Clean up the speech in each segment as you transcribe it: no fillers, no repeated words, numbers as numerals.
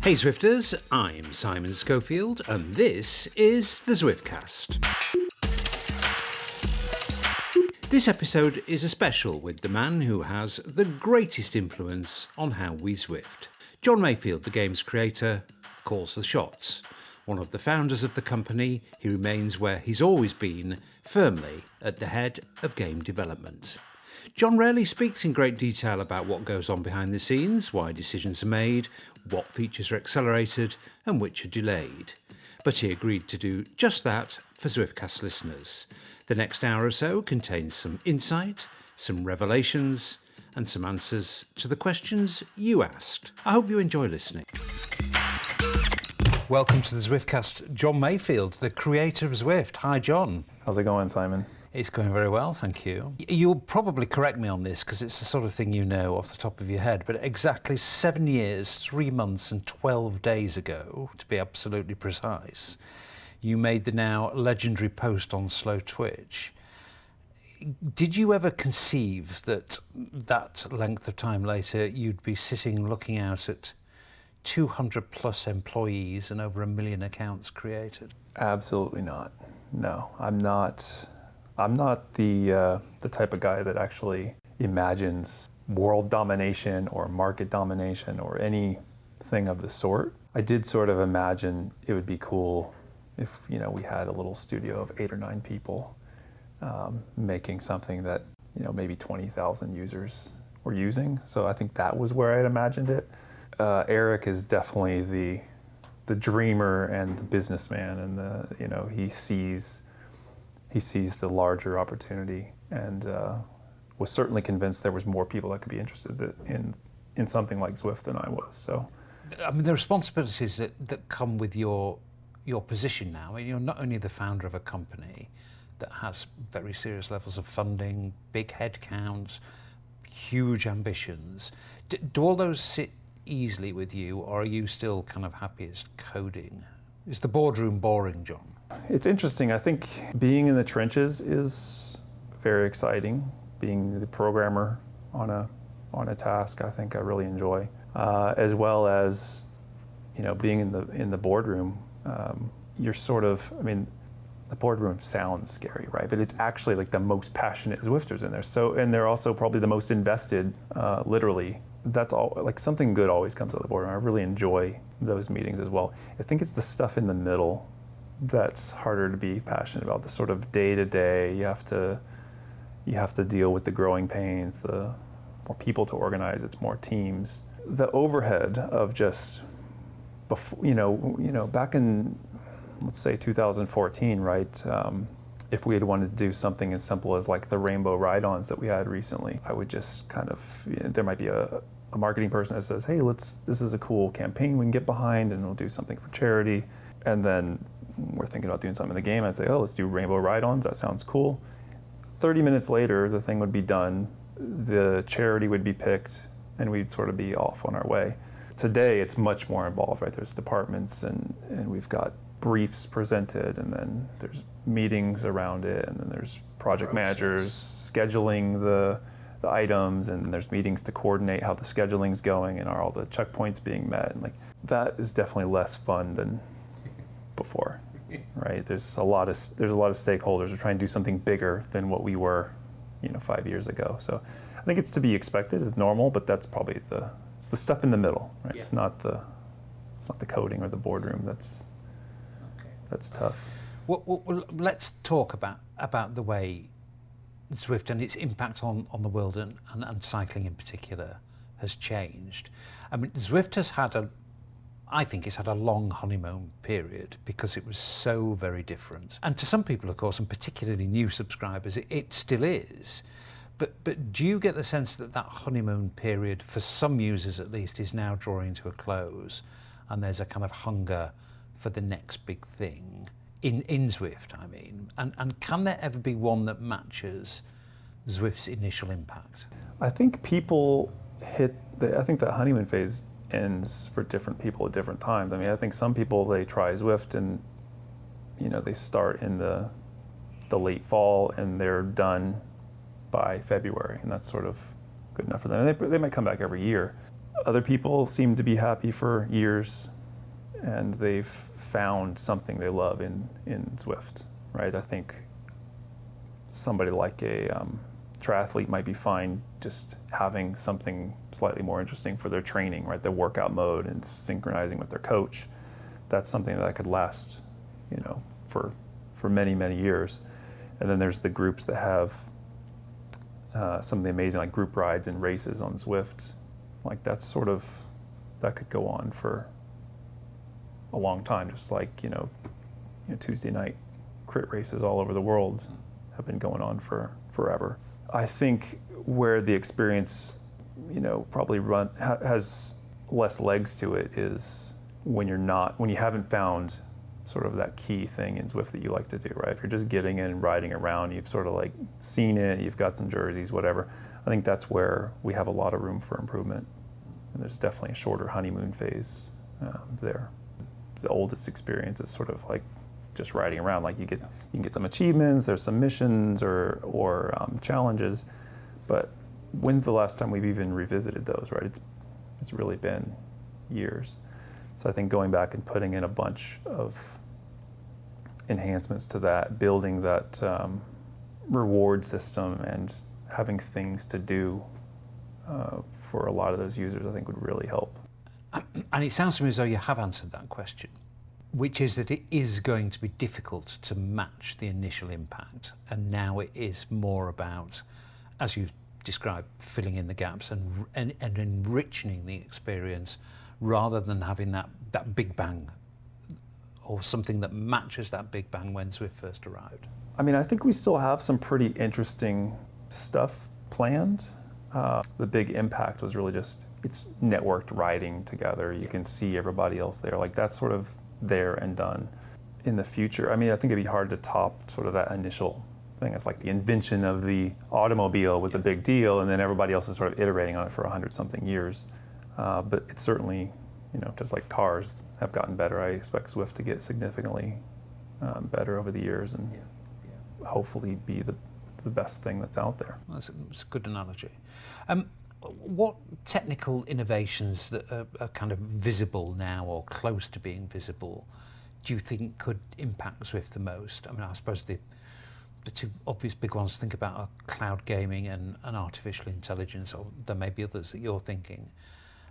Hey Zwifters, I'm Simon Schofield and this is the Zwiftcast. This episode is a special with the man who has the greatest influence on how we Zwift. Jon Mayfield, the game's creator, calls the shots. One of the founders of the company, he remains where he's always been, firmly at the head of game development. Jon rarely speaks in great detail about what goes on behind the scenes, why decisions are made, what features are accelerated and which are delayed. But he agreed to do just that for Zwiftcast listeners. The next hour or so contains some insight, some revelations and some answers to the questions you asked. I hope you enjoy listening. Welcome to the Zwiftcast, Jon Mayfield, the creator of Zwift. Hi, Jon. How's it going, Simon? It's going very well, thank you. You'll probably correct me on this because it's the sort of thing you know off the top of your head, but exactly 7 years, 3 months and 12 days ago, to be absolutely precise, you made the now legendary post on Slow Twitch. Did you ever conceive that length of time later you'd be sitting looking out at 200 plus employees and over 1 million accounts created? Absolutely not. No, I'm not the type of guy that actually imagines world domination or market domination or anything of the sort. I did sort of imagine it would be cool if we had a little studio of 8 or 9 people making something that maybe 20,000 users were using. So I think that was where I'd imagined it. Eric is definitely the dreamer and the businessman, and he sees the larger opportunity, and was certainly convinced there was more people that could be interested in something like Zwift than I was. So, I mean, the responsibilities that come with your position now. I mean, you're not only the founder of a company that has very serious levels of funding, big headcounts, huge ambitions. Do all those sit easily with you, or are you still kind of happiest coding? Is the boardroom boring, Jon? It's interesting. I think being in the trenches is very exciting. Being the programmer on a task, I think I really enjoy, as well as being in the boardroom. You're sort of, I mean, the boardroom sounds scary, right? But it's actually like the most passionate Zwifters in there. So, and they're also probably the most invested, literally. That's all. Like, something good always comes out of the boardroom. I really enjoy those meetings as well. I think it's the stuff in the middle that's harder to be passionate about. The sort of day to day, you have to deal with the growing pains, the more people to organize, it's more teams. The overhead of just before, back in, let's say 2014, right? If we had wanted to do something as simple as like the rainbow ride-ons that we had recently, I would just kind of, there might be a marketing person that says, hey, this is a cool campaign we can get behind and we'll do something for charity. And then we're thinking about doing something in the game. I'd say, oh, let's do rainbow ride-ons. That sounds cool. 30 minutes later, the thing would be done. The charity would be picked and we'd sort of be off on our way. Today, it's much more involved, right? There's departments and we've got briefs presented, and then there's meetings around it, and then there's project managers scheduling the items, and there's meetings to coordinate how the scheduling's going and are all the checkpoints being met. And like, that is definitely less fun than before, right? There's a lot of stakeholders who are trying to do something bigger than what we were, 5 years ago. So I think it's to be expected, it's normal, but that's probably it's the stuff in the middle, right? Yeah. It's not the coding or the boardroom that's tough. Well, let's talk about the way Zwift and its impact on the world and cycling in particular has changed. I mean, Zwift has had I think it's had a long honeymoon period because it was so very different. And to some people, of course, and particularly new subscribers, it still is. But do you get the sense that honeymoon period, for some users at least, is now drawing to a close, and there's a kind of hunger for the next big thing in Zwift, I mean, and can there ever be one that matches Zwift's initial impact? I think I think that honeymoon phase ends for different people at different times. I mean, I think some people, they try Zwift and they start in the late fall and they're done by February, and that's sort of good enough for them. And they might come back every year. Other people seem to be happy for years, and they've found something they love in Zwift, right? I think somebody like a triathlete might be fine just having something slightly more interesting for their training, right? Their workout mode and synchronizing with their coach. That's something that could last, for many, many years. And then there's the groups that have some of the amazing like group rides and races on Zwift. Like that could go on for a long time, just like, Tuesday night crit races all over the world have been going on for forever. I think where the experience, probably has less legs to it is when you haven't found sort of that key thing in Zwift that you like to do, right? If you're just getting in and riding around, you've sort of like seen it, you've got some jerseys, whatever. I think that's where we have a lot of room for improvement. And there's definitely a shorter honeymoon phase there. The oldest experience is sort of like just riding around. Like you can get some achievements, there's some missions or challenges, but when's the last time we've even revisited those, right? It's really been years. So I think going back and putting in a bunch of enhancements to that, building that reward system and having things to do for a lot of those users, I think would really help. And it sounds to me as though you have answered that question, which is that it is going to be difficult to match the initial impact. And now it is more about, as you described, filling in the gaps and enriching the experience rather than having that big bang or something that matches that big bang when Zwift first arrived. I mean, I think we still have some pretty interesting stuff planned. The big impact was really just, it's networked riding together. You can see everybody else there. Like that's sort of there and done. In the future, I mean, I think it'd be hard to top sort of that initial thing. It's like the invention of the automobile was a big deal, and then everybody else is sort of iterating on it for 100-something years. But it's certainly, just like cars have gotten better, I expect Zwift to get significantly better over the years and hopefully be the best thing that's out there. Well, that's a good analogy. What technical innovations that are kind of visible now or close to being visible do you think could impact Zwift the most? I mean, I suppose the two obvious big ones to think about are cloud gaming and artificial intelligence, or there may be others that you're thinking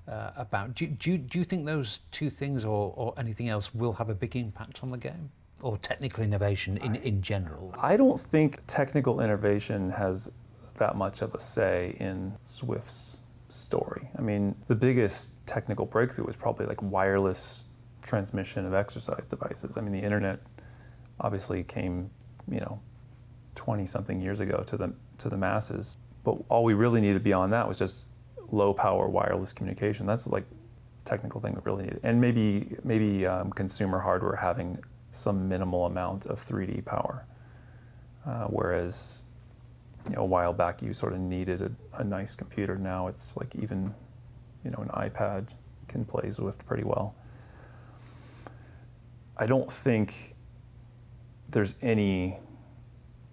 about. Do you think those two things or anything else will have a big impact on the game? Or technical innovation in general? I don't think technical innovation has that much of a say in Zwift's story. I mean, the biggest technical breakthrough was probably like wireless transmission of exercise devices. I mean, the internet obviously came, 20-something years ago to the masses, but all we really needed beyond that was just low power wireless communication. That's like technical thing we really needed. And maybe consumer hardware having some minimal amount of 3D power, whereas a while back you sort of needed a nice computer. Now it's like even an iPad can play Zwift pretty well. I don't think there's any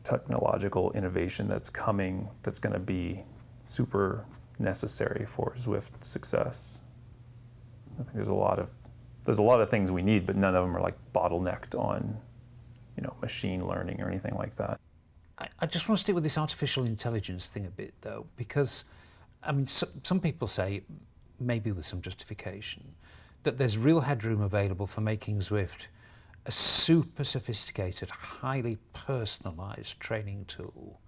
technological innovation that's coming that's going to be super necessary for Zwift success. I think there's a lot of things we need, but none of them are like bottlenecked on, machine learning or anything like that. I just want to stick with this artificial intelligence thing a bit, though, because, I mean, some people say, maybe with some justification, that there's real headroom available for making Zwift a super sophisticated, highly personalized training tool,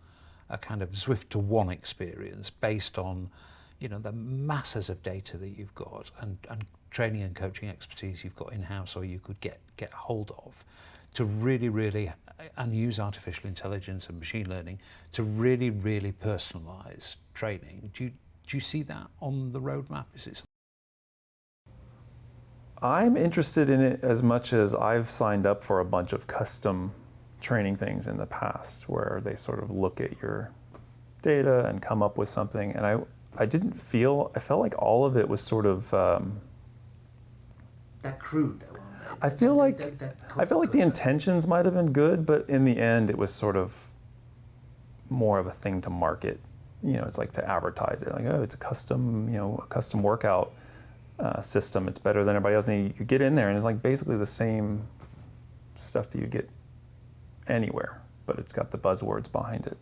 a kind of Zwift to one experience based on, the masses of data that you've got and training and coaching expertise you've got in-house or you could get hold of, to really, and use artificial intelligence and machine learning to really personalize training. Do you see that on the roadmap? Is it? I'm interested in it as much as I've signed up for a bunch of custom training things in the past where they sort of look at your data and come up with something. And I felt like all of it was sort of That crude. I feel like the intentions might have been good, but in the end it was sort of more of a thing to market it's like to advertise it, like, oh, it's a custom workout system. It's better than everybody else. And you get in there and it's like basically the same stuff that you get anywhere, but it's got the buzzwords behind it.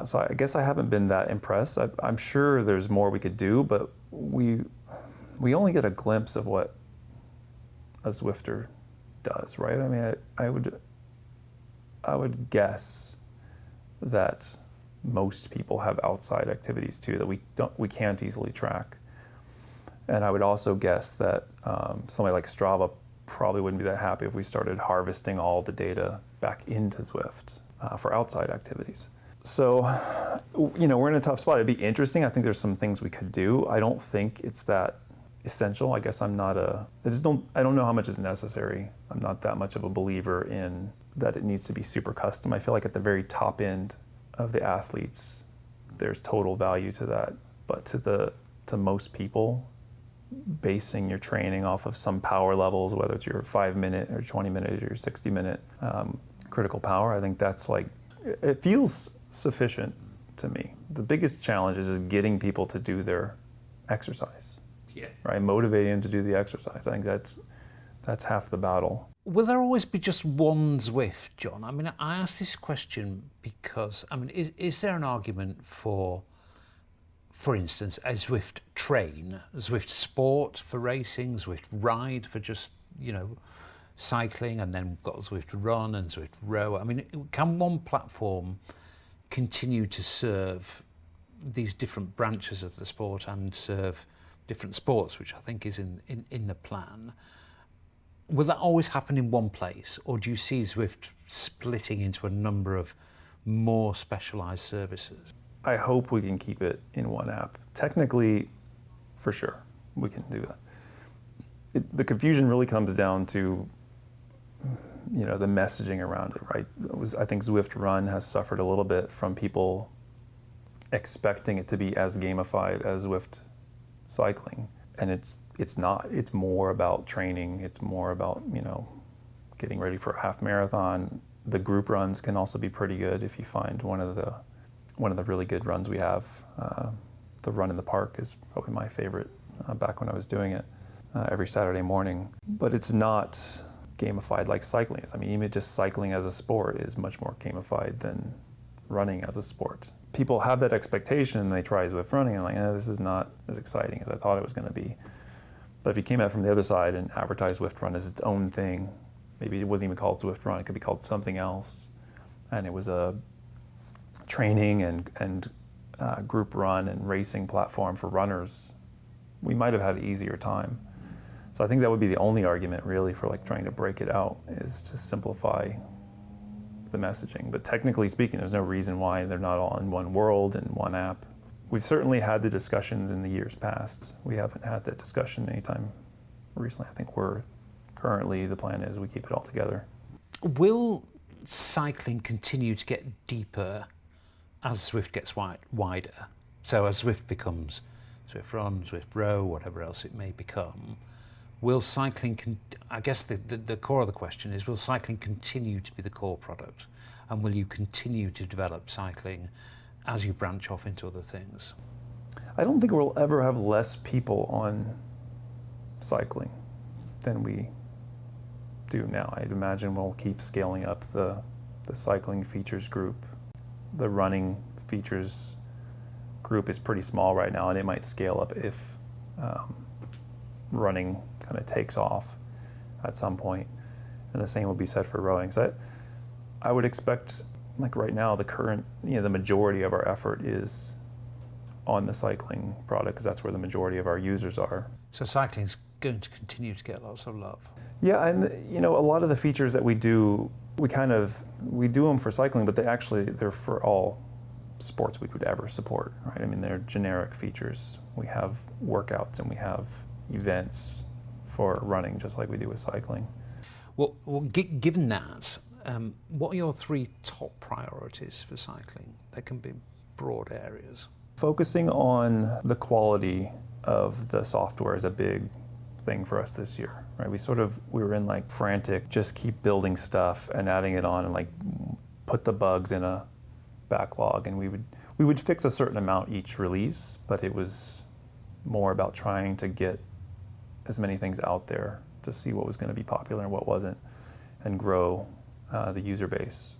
So I guess I haven't been that impressed. I'm sure there's more we could do, but we only get a glimpse of what a Zwifter does, right? I mean, I would guess that most people have outside activities too that we can't easily track. And I would also guess that somebody like Strava probably wouldn't be that happy if we started harvesting all the data back into Zwift for outside activities. So, we're in a tough spot. It'd be interesting. I think there's some things we could do. I don't think it's that essential. I guess I don't know how much is necessary. I'm not that much of a believer in that it needs to be super custom. I feel like at the very top end of the athletes, there's total value to that. But to most people, basing your training off of some power levels, whether it's your 5-minute or 20-minute or 60-minute critical power, I think that's like, it feels sufficient to me. The biggest challenge is getting people to do their exercise. Yeah. Right, motivating them to do the exercise. I think that's half the battle. Will there always be just one Zwift, John? I mean, I ask this question because, I mean, is there an argument for instance, a Zwift Train, Zwift Sport for racing, Zwift Ride for just, cycling, and then we've got Zwift Run and Zwift Row? I mean, can one platform continue to serve these different branches of the sport and serve different sports, which I think is in the plan? Will that always happen in one place, or do you see Zwift splitting into a number of more specialised services? I hope we can keep it in one app. Technically, for sure, we can do that. The confusion really comes down to, the messaging around it, right? I think Zwift Run has suffered a little bit from people expecting it to be as gamified as Zwift cycling, and it's not. It's more about training. It's more about getting ready for a half marathon. The group runs can also be pretty good if you find one of the really good runs we have. The run in the park is probably my favorite back when I was doing it every Saturday morning. But it's not gamified like cycling is. I mean, even just cycling as a sport is much more gamified than running as a sport. People have that expectation and they try Zwift running and this is not as exciting as I thought it was going to be. But if you came out from the other side and advertised Zwift Run as its own thing, maybe it wasn't even called Zwift Run, it could be called something else, and it was a training and group run and racing platform for runners, we might have had an easier time. So I think that would be the only argument really for trying to break it out, is to simplify the messaging. But technically speaking, there's no reason why they're not all in one world and one app. We've certainly had the discussions in the years past. We haven't had that discussion anytime recently. I think the plan is we keep it all together. Will cycling continue to get deeper as Zwift gets wider? So as Zwift becomes Zwift Run, Zwift Row, whatever else it may become, will cycling, I guess the core of the question is, will cycling continue to be the core product? And will you continue to develop cycling as you branch off into other things? I don't think we'll ever have less people on cycling than we do now. I'd imagine we'll keep scaling up the cycling features group. The running features group is pretty small right now, and it might scale up if running kind of takes off at some point. And the same will be said for rowing. So I would expect, right now, the majority of our effort is on the cycling product, because that's where the majority of our users are. So cycling's going to continue to get lots of love. Yeah, and a lot of the features that we do, we do them for cycling, but they're for all sports we could ever support, right? I mean, they're generic features. We have workouts and we have events for running, just like we do with cycling. Well, given that, what are your 3 top priorities for cycling? They can be broad areas. Focusing on the quality of the software is a big thing for us this year, right? We were in frantic, just keep building stuff and adding it on and put the bugs in a backlog, and we We would fix a certain amount each release, but it was more about trying to get as many things out there to see what was going to be popular and what wasn't, and grow the user base.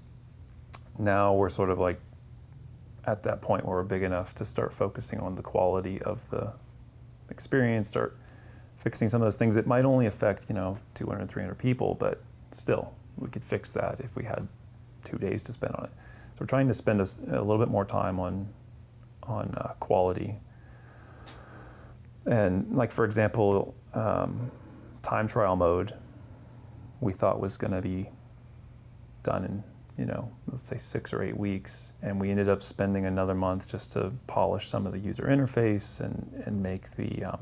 Now we're sort of like at that point where we're big enough to start focusing on the quality of the experience, start fixing some of those things that might only affect 200, 300 people, but still we could fix that if we had 2 days to spend on it. So we're trying to spend a little bit more time on quality. And like, for example, time trial mode, we thought was going to be done in, let's say 6 or 8 weeks. And we ended up spending another month just to polish some of the user interface and make the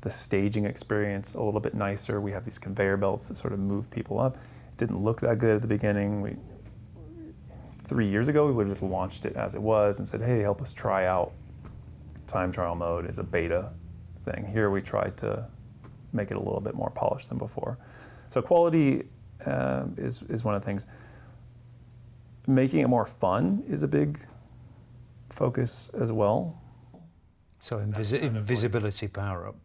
staging experience a little bit nicer. We have these conveyor belts that sort of move people up. It didn't look that good at the beginning. 3 years ago, we would have just launched it as it was and said, hey, help us try out time trial mode as a beta thing. Here we tried to make it a little bit more polished than before. So quality is one of the things. Making it more fun is a big focus as well. So invisibility power-up,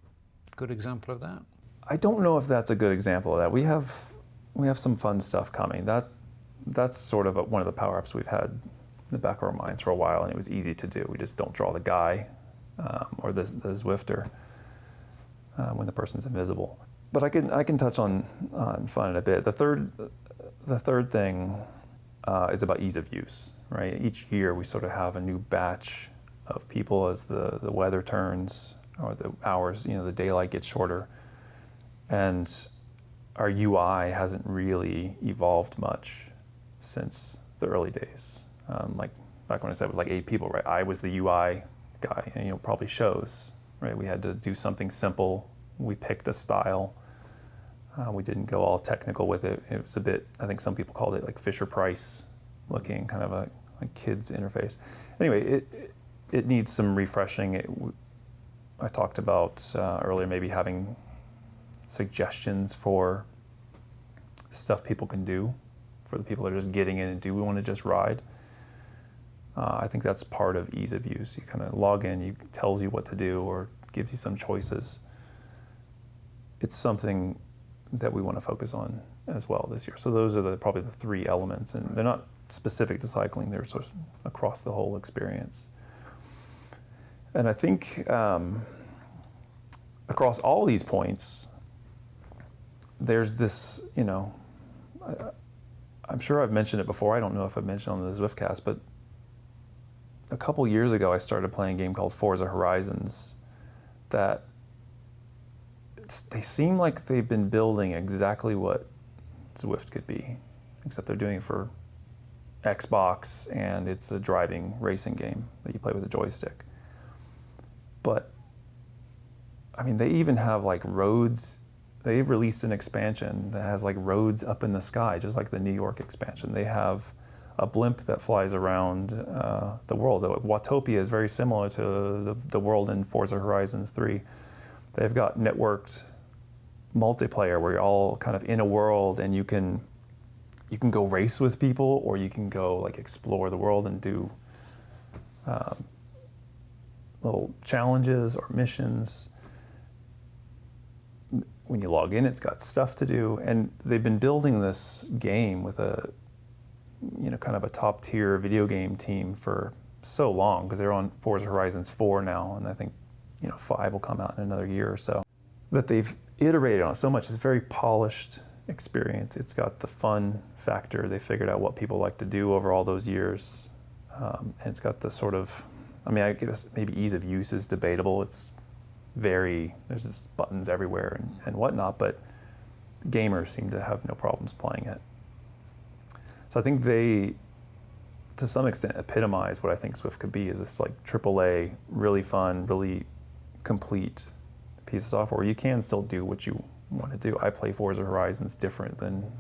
good example of that? I don't know if that's a good example of that. We have some fun stuff coming. That's sort of one of the power-ups we've had in the back of our minds for a while, and it was easy to do. We just don't draw the guy or the Zwifter when the person's invisible. But I can touch on fun in a bit. The third thing is about ease of use, right? Each year we sort of have a new batch of people as the weather turns or the hours, the daylight gets shorter. And our UI hasn't really evolved much since the early days. Like back when I said it was like 8 people, right? I was the UI guy, and probably shows, right? We had to do something simple. We picked a style. We didn't go all technical with it. It was a bit, I think some people called it like Fisher-Price looking, kind of a kid's interface. Anyway, it needs some refreshing. I talked about earlier maybe having suggestions for stuff people can do for the people that are just getting in and do we want to just ride. I think that's part of ease of use. You kind of log in, it tells you what to do or gives you some choices. It's something that we want to focus on as well this year. So those are probably the 3 elements, and they're not specific to cycling, they're sort of across the whole experience. And I think across all these points, there's this, I'm sure I've mentioned it before, I don't know if I've mentioned it on the Zwiftcast, but a couple years ago I started playing a game called Forza Horizons that they seem like they've been building exactly what Zwift could be, except they're doing it for Xbox, and it's a driving racing game that you play with a joystick. But, I mean, they even have like roads. They've released an expansion that has like roads up in the sky, just like the New York expansion. They have a blimp that flies around the world. Watopia is very similar to the world in Forza Horizons 3. They've got networked multiplayer where you're all kind of in a world, and you can go race with people, or you can go like explore the world and do little challenges or missions. When you log in, it's got stuff to do, and they've been building this game with a kind of a top tier video game team for so long, because they're on Forza Horizons 4 now, and I think 5 will come out in another year or so, that they've iterated on it so much. It's a very polished experience. It's got the fun factor. They figured out what people like to do over all those years. And it's got the sort of, I guess maybe ease of use is debatable. There's just buttons everywhere and whatnot, but gamers seem to have no problems playing it. So I think they, to some extent, epitomize what I think Zwift could be, is this like AAA, really fun, really complete piece of software where you can still do what you want to do. I play Forza Horizons different than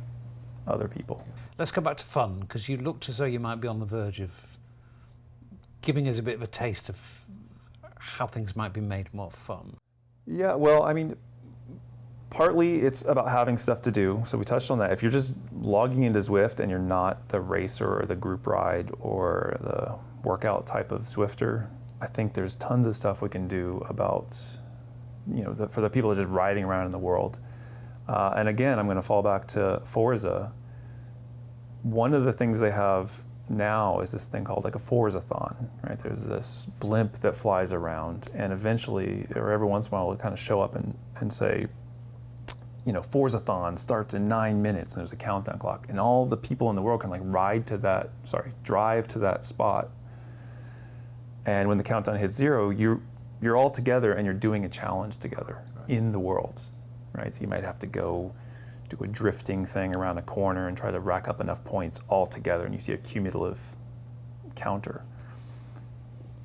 other people. Let's go back to fun, because you looked as though you might be on the verge of giving us a bit of a taste of how things might be made more fun. Yeah, well, Partly it's about having stuff to do. So we touched on that. If you're just logging into Zwift and you're not the racer or the group ride or the workout type of Zwifter, I think there's tons of stuff we can do about, for the people that are just riding around in the world. And again, I'm going to fall back to Forza. One of the things they have now is this thing called like a Forzathon, right? There's this blimp that flies around, and eventually, or every once in a while, it'll kind of show up and say, Forzathon starts in 9 minutes, and there's a countdown clock, and all the people in the world can like drive to that spot. And when the countdown hits 0, you're all together and you're doing a challenge together in the world, right? So you might have to go do a drifting thing around a corner and try to rack up enough points all together, and you see a cumulative counter.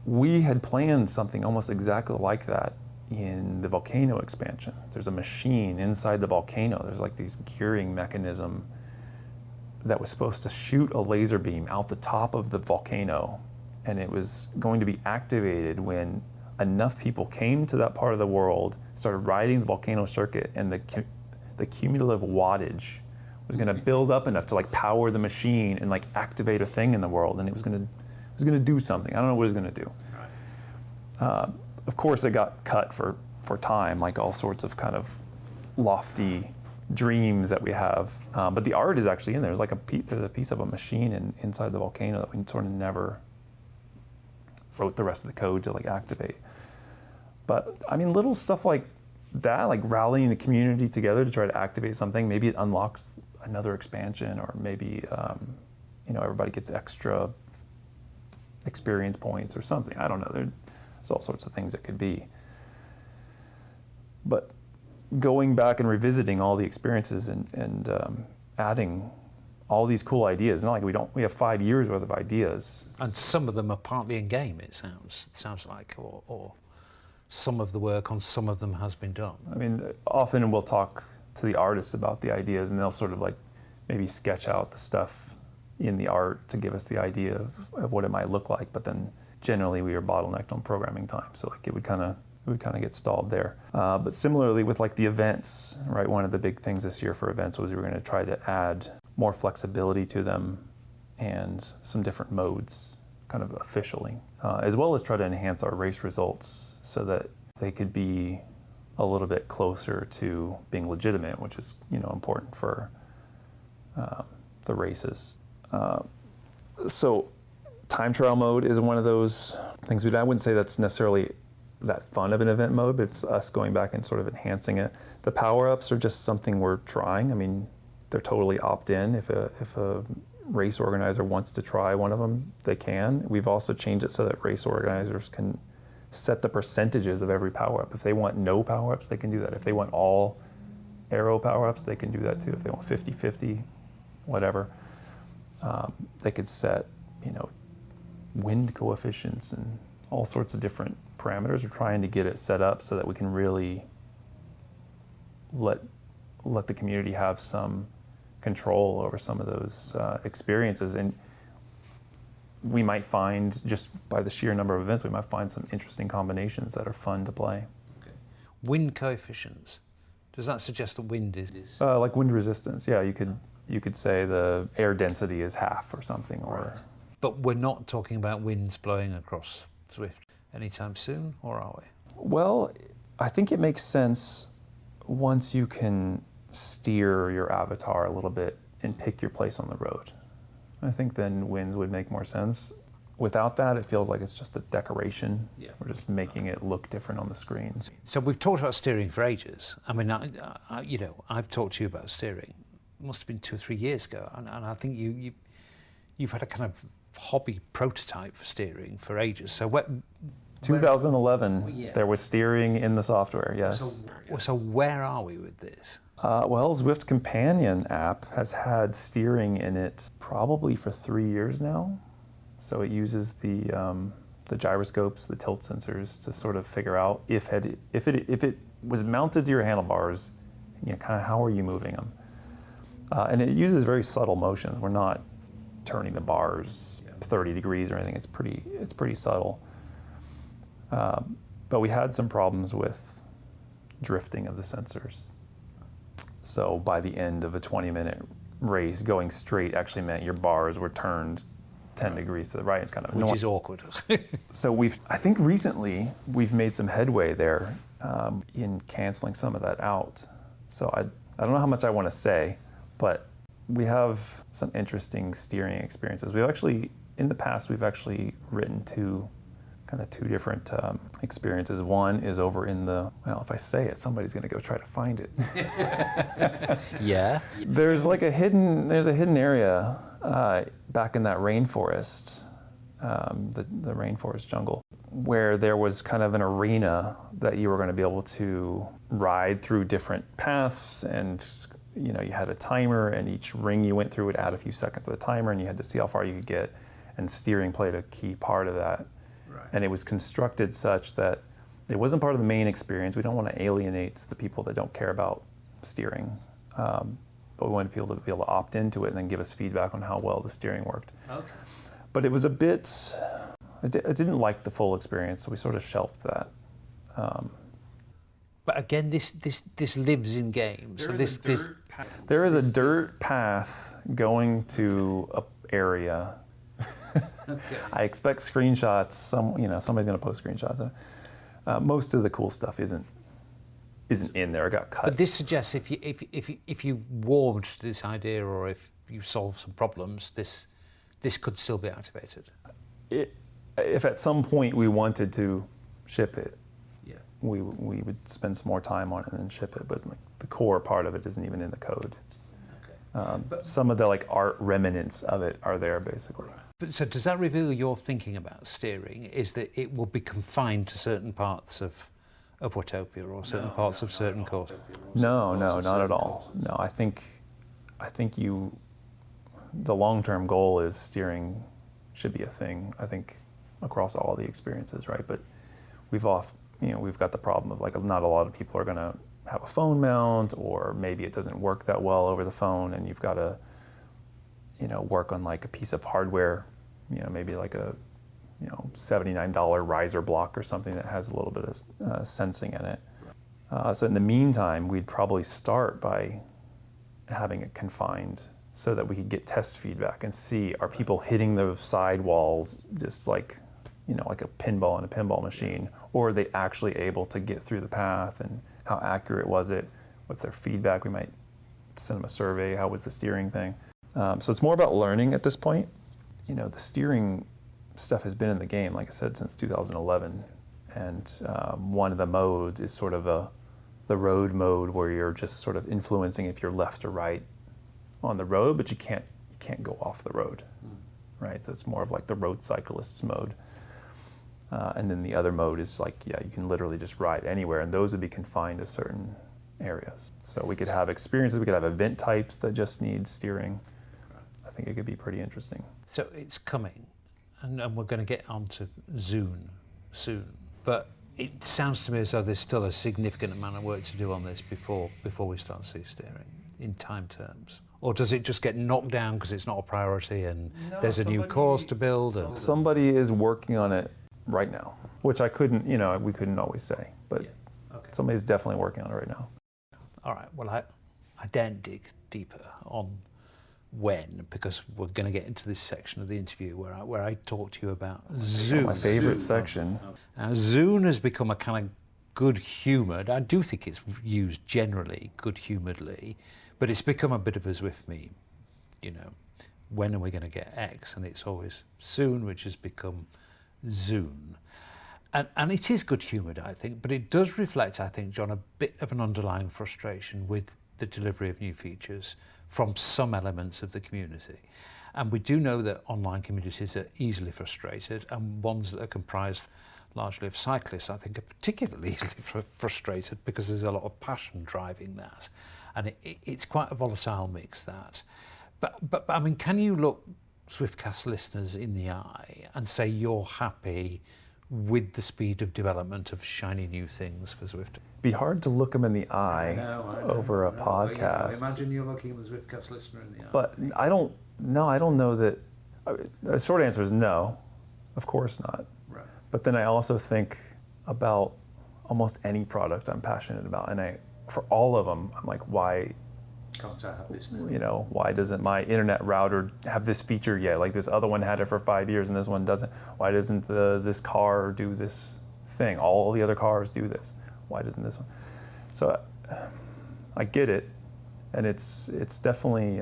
We had planned something almost exactly like that in the volcano expansion. There's a machine inside the volcano. There's like this gearing mechanism that was supposed to shoot a laser beam out the top of the volcano, and it was going to be activated when enough people came to that part of the world, started riding the volcano circuit, and the cumulative wattage was going to build up enough to like power the machine and like activate a thing in the world, and it was going to do something. I don't know what it was going to do. Right. Of course, it got cut for time, like all sorts of kind of lofty dreams that we have. But the art is actually in there. There's like there's a piece of a machine inside the volcano that we sort of never wrote the rest of the code to like activate. But I mean, little stuff like that, like rallying the community together to try to activate something. Maybe it unlocks another expansion, or maybe everybody gets extra experience points or something. I don't know. There's all sorts of things it could be. But going back and revisiting all the experiences and adding all these cool ideas. Not like we have 5 years worth of ideas. And some of them are partly in game, it sounds like, or some of the work on some of them has been done. I mean, often we'll talk to the artists about the ideas, and they'll sort of like maybe sketch out the stuff in the art to give us the idea of what it might look like. But then generally we are bottlenecked on programming time, so like it would kind of get stalled there. But similarly with like the events, right? One of the big things this year for events was we were going to try to add more flexibility to them and some different modes, kind of officially, as well as try to enhance our race results so that they could be a little bit closer to being legitimate, which is important for the races. So time trial mode is one of those things. I wouldn't say that's necessarily that fun of an event mode, but it's us going back and sort of enhancing it. The power-ups are just something we're trying. I mean, they're totally opt-in. If a race organizer wants to try one of them, they can. We've also changed it so that race organizers can set the percentages of every power-up. If they want no power-ups, they can do that. If they want all arrow power-ups, they can do that too. If they want 50-50, whatever. They could set, wind coefficients and all sorts of different parameters. We're trying to get it set up so that we can really let the community have some control over some of those experiences. And we might find, just by the sheer number of events, we might find some interesting combinations that are fun to play. Okay. Wind coefficients. Does that suggest that wind is? Like wind resistance, yeah. You could say the air density is half or something. Or. Right. But we're not talking about winds blowing across Zwift anytime soon, or are we? Well, I think it makes sense once you can steer your avatar a little bit and pick your place on the road. I think then winds would make more sense. Without that, it feels like it's just a decoration. Yeah. We're just making it look different on the screens. So we've talked about steering for ages. I mean, I've talked to you about steering. It must have been 2 or 3 years ago, and I think you've had a kind of hobby prototype for steering for ages. So 2011, there was steering in the software, yes. So where are we with this? Well, Zwift Companion app has had steering in it probably for 3 years now. So it uses the gyroscopes, the tilt sensors to sort of figure out if it was mounted to your handlebars, kind of how are you moving them? And it uses very subtle motions. We're not turning the bars 30 degrees or anything. It's pretty subtle. But we had some problems with drifting of the sensors. So by the end of a 20-minute race, going straight actually meant your bars were turned 10 degrees to the right. It's kind of which is awkward. So I think recently we've made some headway there in canceling some of that out. So I don't know how much I want to say, but we have some interesting steering experiences. In the past, we've actually written two different experiences. One is over in if I say it, somebody's going to go try to find it. Yeah. There's a hidden area back in that rainforest, the rainforest jungle, where there was kind of an arena that you were going to be able to ride through different paths, and you had a timer, and each ring you went through would add a few seconds to the timer, and you had to see how far you could get, and steering played a key part of that. Right. And it was constructed such that it wasn't part of the main experience. We don't want to alienate the people that don't care about steering. But we wanted people to be able to opt into it and then give us feedback on how well the steering worked. Okay. But it was I didn't like the full experience, so we sort of shelved that. But again, this lives in games. There is a dirt path going to an area. Okay. I expect screenshots. Somebody's going to post screenshots. Most of the cool stuff isn't in there. It got cut. But this suggests if you warmed to this idea, or if you solve some problems, this could still be activated. If at some point we wanted to ship it, yeah, we would spend some more time on it and then ship it. But the core part of it isn't even in the code. But some of the art remnants of it are there basically. But so does that reveal your thinking about steering? Is that it will be confined to certain parts of Watopia, or certain parts of certain courses? No, not at all. No, I think the long-term goal is steering should be a thing, I think, across all the experiences, right? But we've got the problem of not a lot of people are going to have a phone mount, or maybe it doesn't work that well over the phone, and you've got to work on a piece of hardware, maybe a $79 riser block or something that has a little bit of sensing in it. So in the meantime, we'd probably start by having it confined so that we could get test feedback and see, are people hitting the side walls just like a pinball in a pinball machine, or are they actually able to get through the path, and how accurate was it? What's their feedback? We might send them a survey. How was the steering thing? So it's more about learning at this point. The steering stuff has been in the game, like I said, since 2011. And one of the modes is sort of the road mode, where you're just sort of influencing if you're left or right on the road, but you can't go off the road, right? So it's more of the road cyclists mode. And then the other mode is you can literally just ride anywhere, and those would be confined to certain areas. So we could have experiences, we could have event types that just need steering. I think it could be pretty interesting. So it's coming, and we're going to get onto Zune soon. But it sounds to me as though there's still a significant amount of work to do on this before we start to see steering in time terms. Or does it just get knocked down because it's not a priority, and there's a new course to build? Somebody is working on it right now, which we couldn't always say, but somebody's definitely working on it right now. All right, well, I daren't dig deeper on when, because we're going to get into this section of the interview where I talk to you about Zune. My favorite section. Zune has become a kind of good-humoured, I do think it's used generally good-humouredly, but it's become a bit of a Zwift meme. When are we going to get X? And it's always soon, which has become Zune. And it is good-humoured, I think, but it does reflect, I think, John, a bit of an underlying frustration with the delivery of new features from some elements of the community. And we do know that online communities are easily frustrated, and ones that are comprised largely of cyclists, I think, are particularly easily frustrated because there's a lot of passion driving that. And it's quite a volatile mix, that. But I mean, can you look Zwiftcast listeners in the eye and say you're happy with the speed of development of shiny new things for Zwift? Be hard to look them in the eye over a podcast. Imagine you're looking the Zwiftcast listener in the eye. But I don't know that. The short answer is no, of course not. Right. But then I also think about almost any product I'm passionate about, and for all of them, I'm like, why Can't I have this now? You know, why doesn't my internet router have this feature yet? Like this other one had it for 5 years and this one doesn't. Why doesn't this car do this thing? All the other cars do this. Why doesn't this one? So I get it, and it's definitely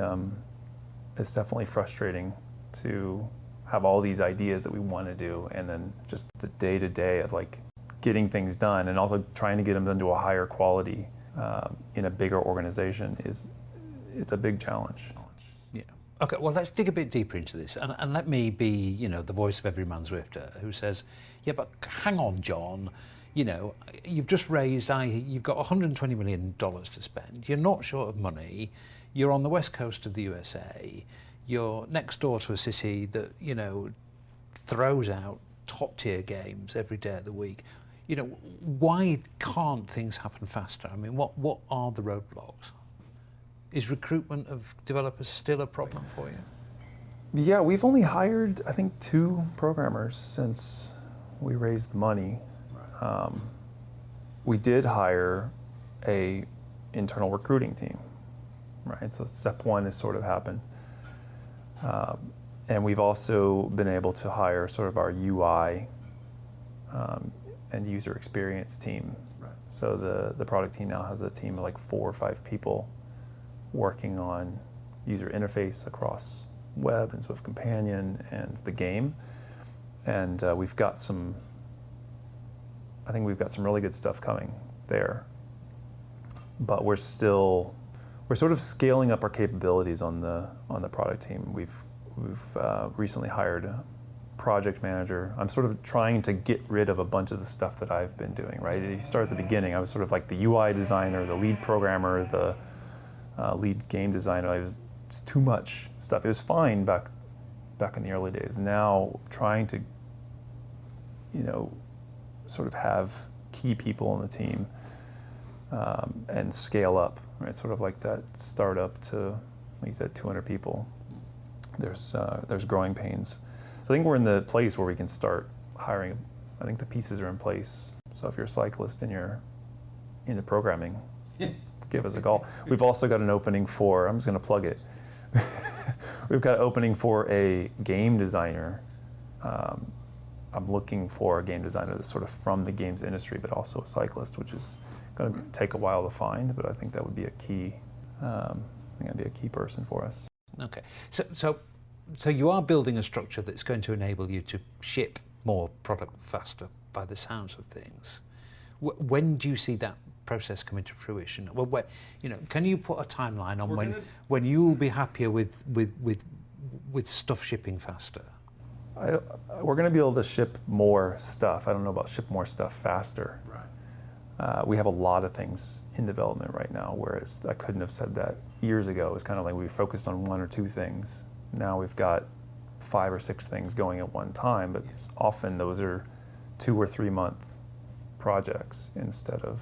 frustrating to have all these ideas that we want to do, and then just the day-to-day of like getting things done and also trying to get them done to a higher quality in a bigger organization it's a big challenge. Yeah. Okay, well, let's dig a bit deeper into this, and let me be, you know, the voice of every man Zwifter who says, yeah, but hang on, John, you know, you've just raised, you've got $120 million to spend, you're not short of money, you're on the west coast of the USA, you're next door to a city that, you know, throws out top-tier games every day of the week. You know, why can't things happen faster? I mean, what are the roadblocks? Is recruitment of developers still a problem for you? Yeah, we've only hired, I think, 2 programmers since we raised the money. Right. We did hire a internal recruiting team, right? So step 1 has sort of happened. And we've also been able to hire sort of our UI and user experience team. Right. So the product team now has a team of like 4 or 5 people working on user interface across web and Swift Companion and the game. And we've got some really good stuff coming there. But we're sort of scaling up our capabilities on the product team. We've recently hired a project manager. I'm sort of trying to get rid of a bunch of the stuff that I've been doing, right? You start at the beginning. I was sort of like the UI designer, the lead programmer, the lead game designer. It was too much stuff. It was fine back in the early days. Now trying to, you know, sort of have key people on the team and scale up, right? Sort of like that startup to, like you said, 200 people. There's growing pains. So I think we're in the place where we can start hiring. I think the pieces are in place. So if you're a cyclist and you're into programming, give us a call. We've also got an opening for, I'm just going to plug it. We've got an opening for a game designer. I'm looking for a game designer that's sort of from the games industry, but also a cyclist, which is going to take a while to find, but I think that would be a key. I think that'd be a key person for us. Okay, so you are building a structure that's going to enable you to ship more product faster, by the sounds of things. When do you see that process coming to fruition? Well, you know, can you put a timeline on when you'll be happier with stuff shipping faster? We're going to be able to ship more stuff. I don't know about ship more stuff faster. Right. We have a lot of things in development right now, whereas I couldn't have said that years ago. It was kind of like we focused on 1 or 2 things. Now we've got 5 or 6 things going at one time, but often those are 2 or 3 month projects instead of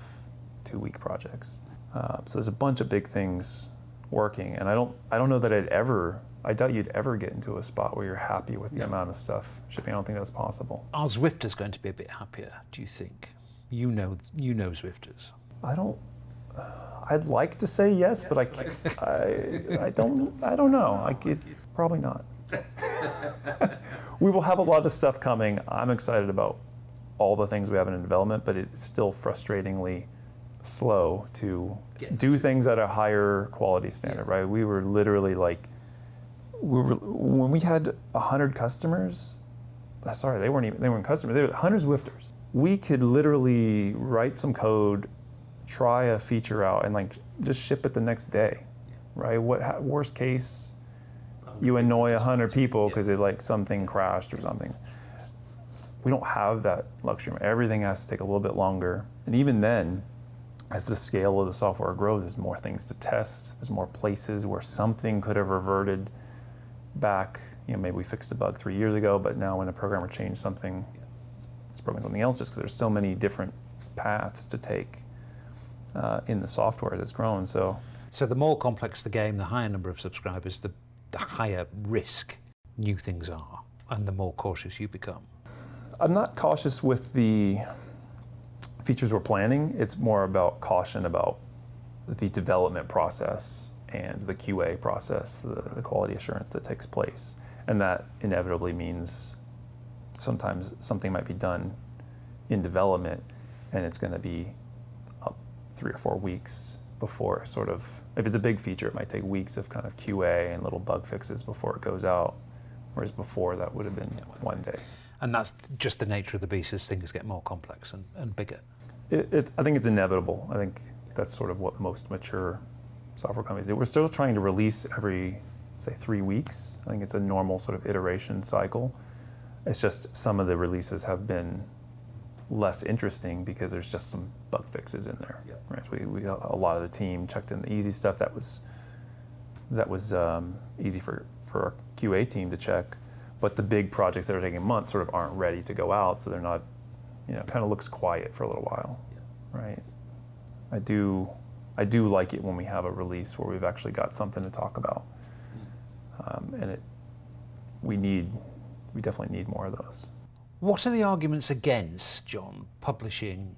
2-week projects. So there's a bunch of big things working, and I don't know that I doubt you'd ever get into a spot where you're happy with the amount of stuff shipping. I don't think that's possible. Are Zwifters going to be a bit happier, do you think? You know Zwifters. I'd like to say yes, but I don't know. Probably not. We will have a lot of stuff coming. I'm excited about all the things we have in development, but it's still frustratingly slow to do things at a higher quality standard, right? We were literally like, when we had 100 customers, sorry, they weren't customers, they were 100 Zwifters. We could literally write some code, try a feature out, and like just ship it the next day, right? Worst case, you annoy 100 people because something crashed or something. We don't have that luxury. Everything has to take a little bit longer. And even then, as the scale of the software grows, there's more things to test. There's more places where something could have reverted back. You know, maybe we fixed a bug 3 years ago, but now when a programmer changed something, it's broken something else, just because there's so many different paths to take in the software that's grown. So the more complex the game, the higher number of subscribers, the higher risk new things are, and the more cautious you become. I'm not cautious with the features we're planning. It's more about caution about the development process and the QA process, the quality assurance that takes place. And that inevitably means sometimes something might be done in development and it's going to be up 3 or 4 weeks before sort of, if it's a big feature, it might take weeks of kind of QA and little bug fixes before it goes out, whereas before that would have been one day. And that's just the nature of the beast as things get more complex and bigger. I think it's inevitable. I think that's sort of what most mature software companies do. We're still trying to release every, say, 3 weeks. I think it's a normal sort of iteration cycle. It's just some of the releases have been less interesting because there's just some bug fixes in there. Yeah. Right? We a lot of the team checked in the easy stuff that was easy for our QA team to check, but the big projects that are taking months sort of aren't ready to go out, so they're not, kind of looks quiet for a little while. Yeah. Right? I do like it when we have a release where we've actually got something to talk about, and we definitely need more of those. What are the arguments against, John, publishing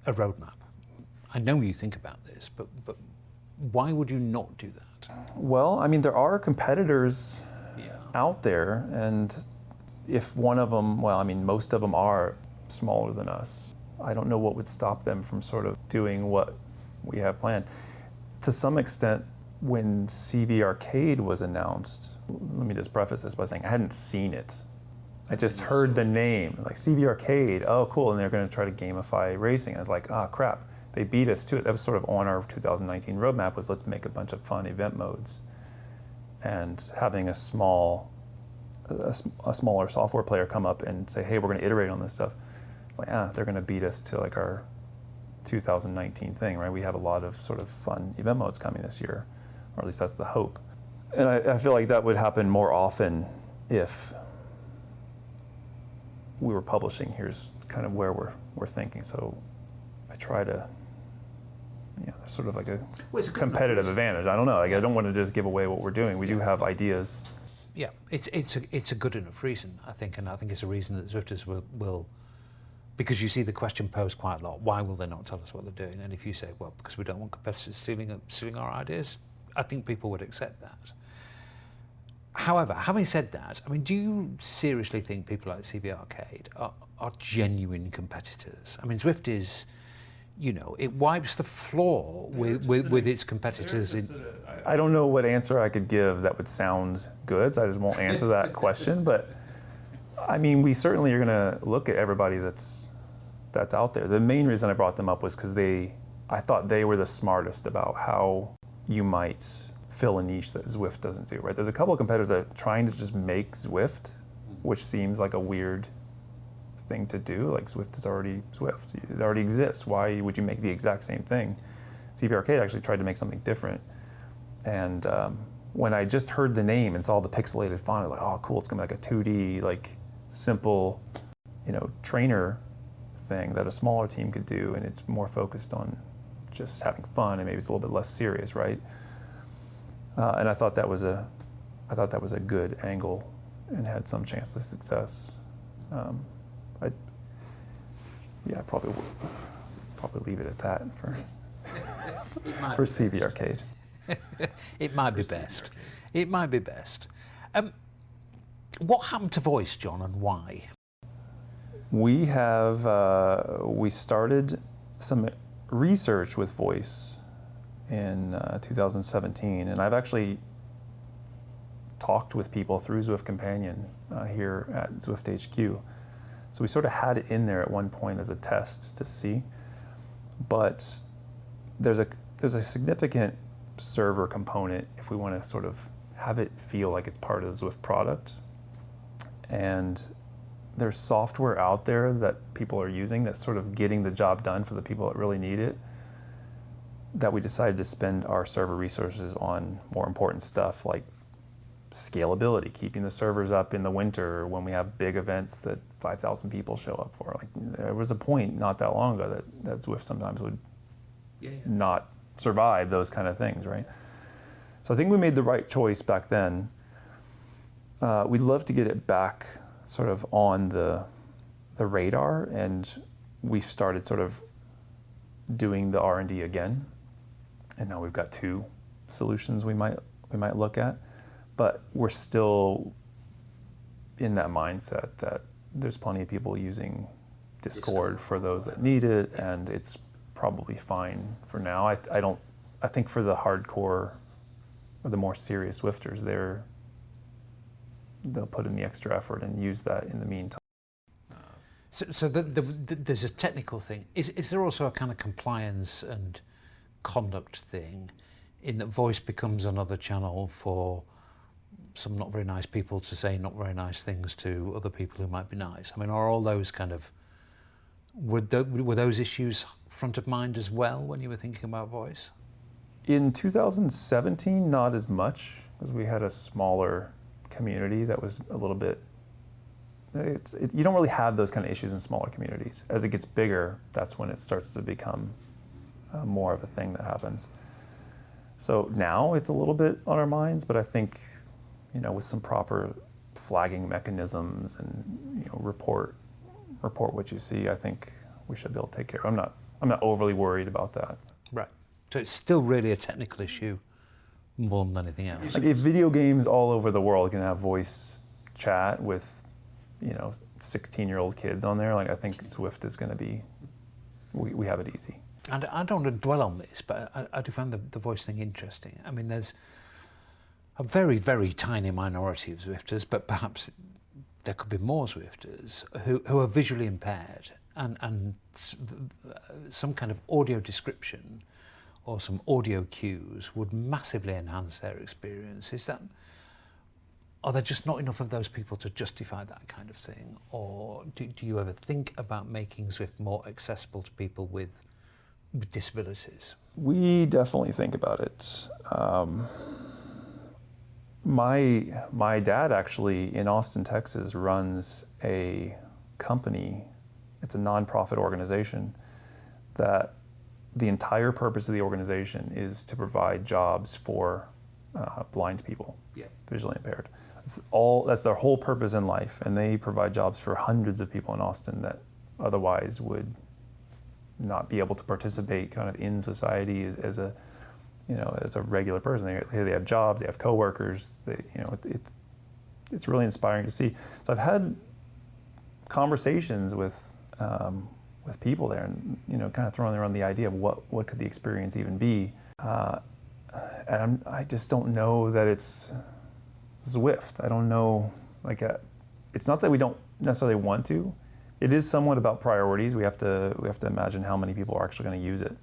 a roadmap? I know you think about this, but why would you not do that? Well, I mean, there are competitors out there, and if one of them, most of them are smaller than us. I don't know what would stop them from sort of doing what we have planned. To some extent, when CV Arcade was announced, let me just preface this by saying I hadn't seen it. I just heard the name, like CV Arcade, oh cool, and they're going to try to gamify racing. I was like, crap, they beat us to it. That was sort of on our 2019 roadmap, was let's make a bunch of fun event modes. And having a smaller software player come up and say, hey, we're going to iterate on this stuff. It's like, they're going to beat us to like our 2019 thing, right? We have a lot of sort of fun event modes coming this year, or at least that's the hope. And I feel like that would happen more often if we were publishing. Here's kind of where we're thinking. So I try to, there's sort of like a competitive advantage. I don't know. Like I don't want to just give away what we're doing. We do have ideas. Yeah, it's a good enough reason, I think, and I think it's a reason that Zwifters will, because you see the question posed quite a lot, why will they not tell us what they're doing? And if you say, well, because we don't want competitors stealing our ideas, I think people would accept that. However, having said that, I mean, do you seriously think people like CV Arcade are genuine competitors? I mean, Zwift is, it wipes the floor with its competitors. I don't know what answer I could give that would sound good, so I just won't answer that question. But I mean, we certainly are going to look at everybody that's out there. The main reason I brought them up was because I thought they were the smartest about how you might fill a niche that Zwift doesn't do, right? There's a couple of competitors that are trying to just make Zwift, which seems like a weird thing to do. Like Zwift is already Zwift. It already exists. Why would you make the exact same thing? CV Arcade actually tried to make something different. And when I just heard the name and saw the pixelated font, I was like, oh, cool, it's gonna be like a 2D, like simple, trainer thing that a smaller team could do, and it's more focused on just having fun, and maybe it's a little bit less serious, right? And I thought that was a good angle and had some chance of success. I'd probably leave it at that for CV Arcade. It might be best. It might be best. What happened to Voice, John, and why? We started some research with Voice in 2017, and I've actually talked with people through Zwift Companion here at Zwift HQ. So we sort of had it in there at one point as a test to see, but there's a significant server component if we want to sort of have it feel like it's part of the Zwift product. And there's software out there that people are using that's sort of getting the job done for the people that really need it, that we decided to spend our server resources on more important stuff like scalability, keeping the servers up in the winter when we have big events that 5,000 people show up for. Like there was a point not that long ago that Zwift sometimes would not survive those kind of things, right? So I think we made the right choice back then. We'd love to get it back sort of on the radar, and we started sort of doing the R&D again. And now we've got 2 solutions we might look at, but we're still in that mindset that there's plenty of people using Discord for those that need it, and it's probably fine for now. I think for the hardcore or the more serious Zwifters, they'll put in the extra effort and use that in the meantime. So there's a technical thing. Is there also a kind of compliance and conduct thing in that voice becomes another channel for some not very nice people to say not very nice things to other people who might be nice? I mean, are all those kind of, were those issues front of mind as well when you were thinking about voice? In 2017, not as much, because we had a smaller community that was a little bit, you don't really have those kind of issues in smaller communities. As it gets bigger, that's when it starts to become more of a thing that happens. So now it's a little bit on our minds, but I think, with some proper flagging mechanisms and, report what you see, I think we should be able to take care of it. I'm not overly worried about that. Right. So it's still really a technical issue more than anything else. Like if video games all over the world can have voice chat with, 16-year-old kids on there, like I think Zwift is going to be, we have it easy. And I don't want to dwell on this, but I do find the voice thing interesting. I mean, there's a very, very tiny minority of Zwifters, but perhaps there could be more Zwifters who are visually impaired, and some kind of audio description or some audio cues would massively enhance their experience. Are there just not enough of those people to justify that kind of thing? Or do you ever think about making Zwift more accessible to people with disabilities? We definitely think about it. My dad actually in Austin, Texas runs a company. It's a nonprofit organization that the entire purpose of the organization is to provide jobs for blind people, visually impaired. That's their whole purpose in life, and they provide jobs for hundreds of people in Austin that otherwise would not be able to participate kind of in society as a regular person. They have jobs, they have coworkers. It's really inspiring to see. So I've had conversations with people there, and kind of throwing around the idea of what could the experience even be. And I just don't know that it's Zwift. I don't know, it's not that we don't necessarily want to. It is somewhat about priorities. We have to imagine how many people are actually going to use it.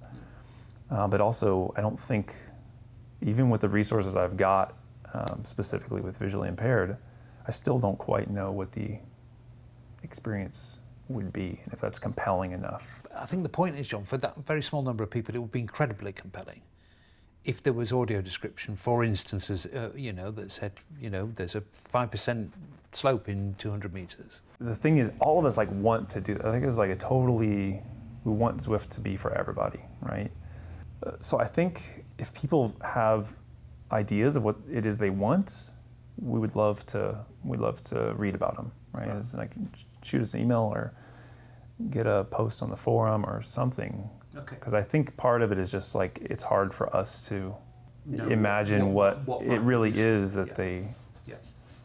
But also, I don't think, even with the resources I've got, specifically with visually impaired, I still don't quite know what the experience would be, and if that's compelling enough. I think the point is, John, for that very small number of people, it would be incredibly compelling if there was audio description, for instance, that said, there's a 5% slope in 200 meters. The thing is, all of us want to do that. I think it's we want Zwift to be for everybody, right? So I think if people have ideas of what it is they want, we'd love to read about them, right? It's shoot us an email or get a post on the forum or something. Okay. Because I think part of it is just it's hard for us to imagine what it really is that they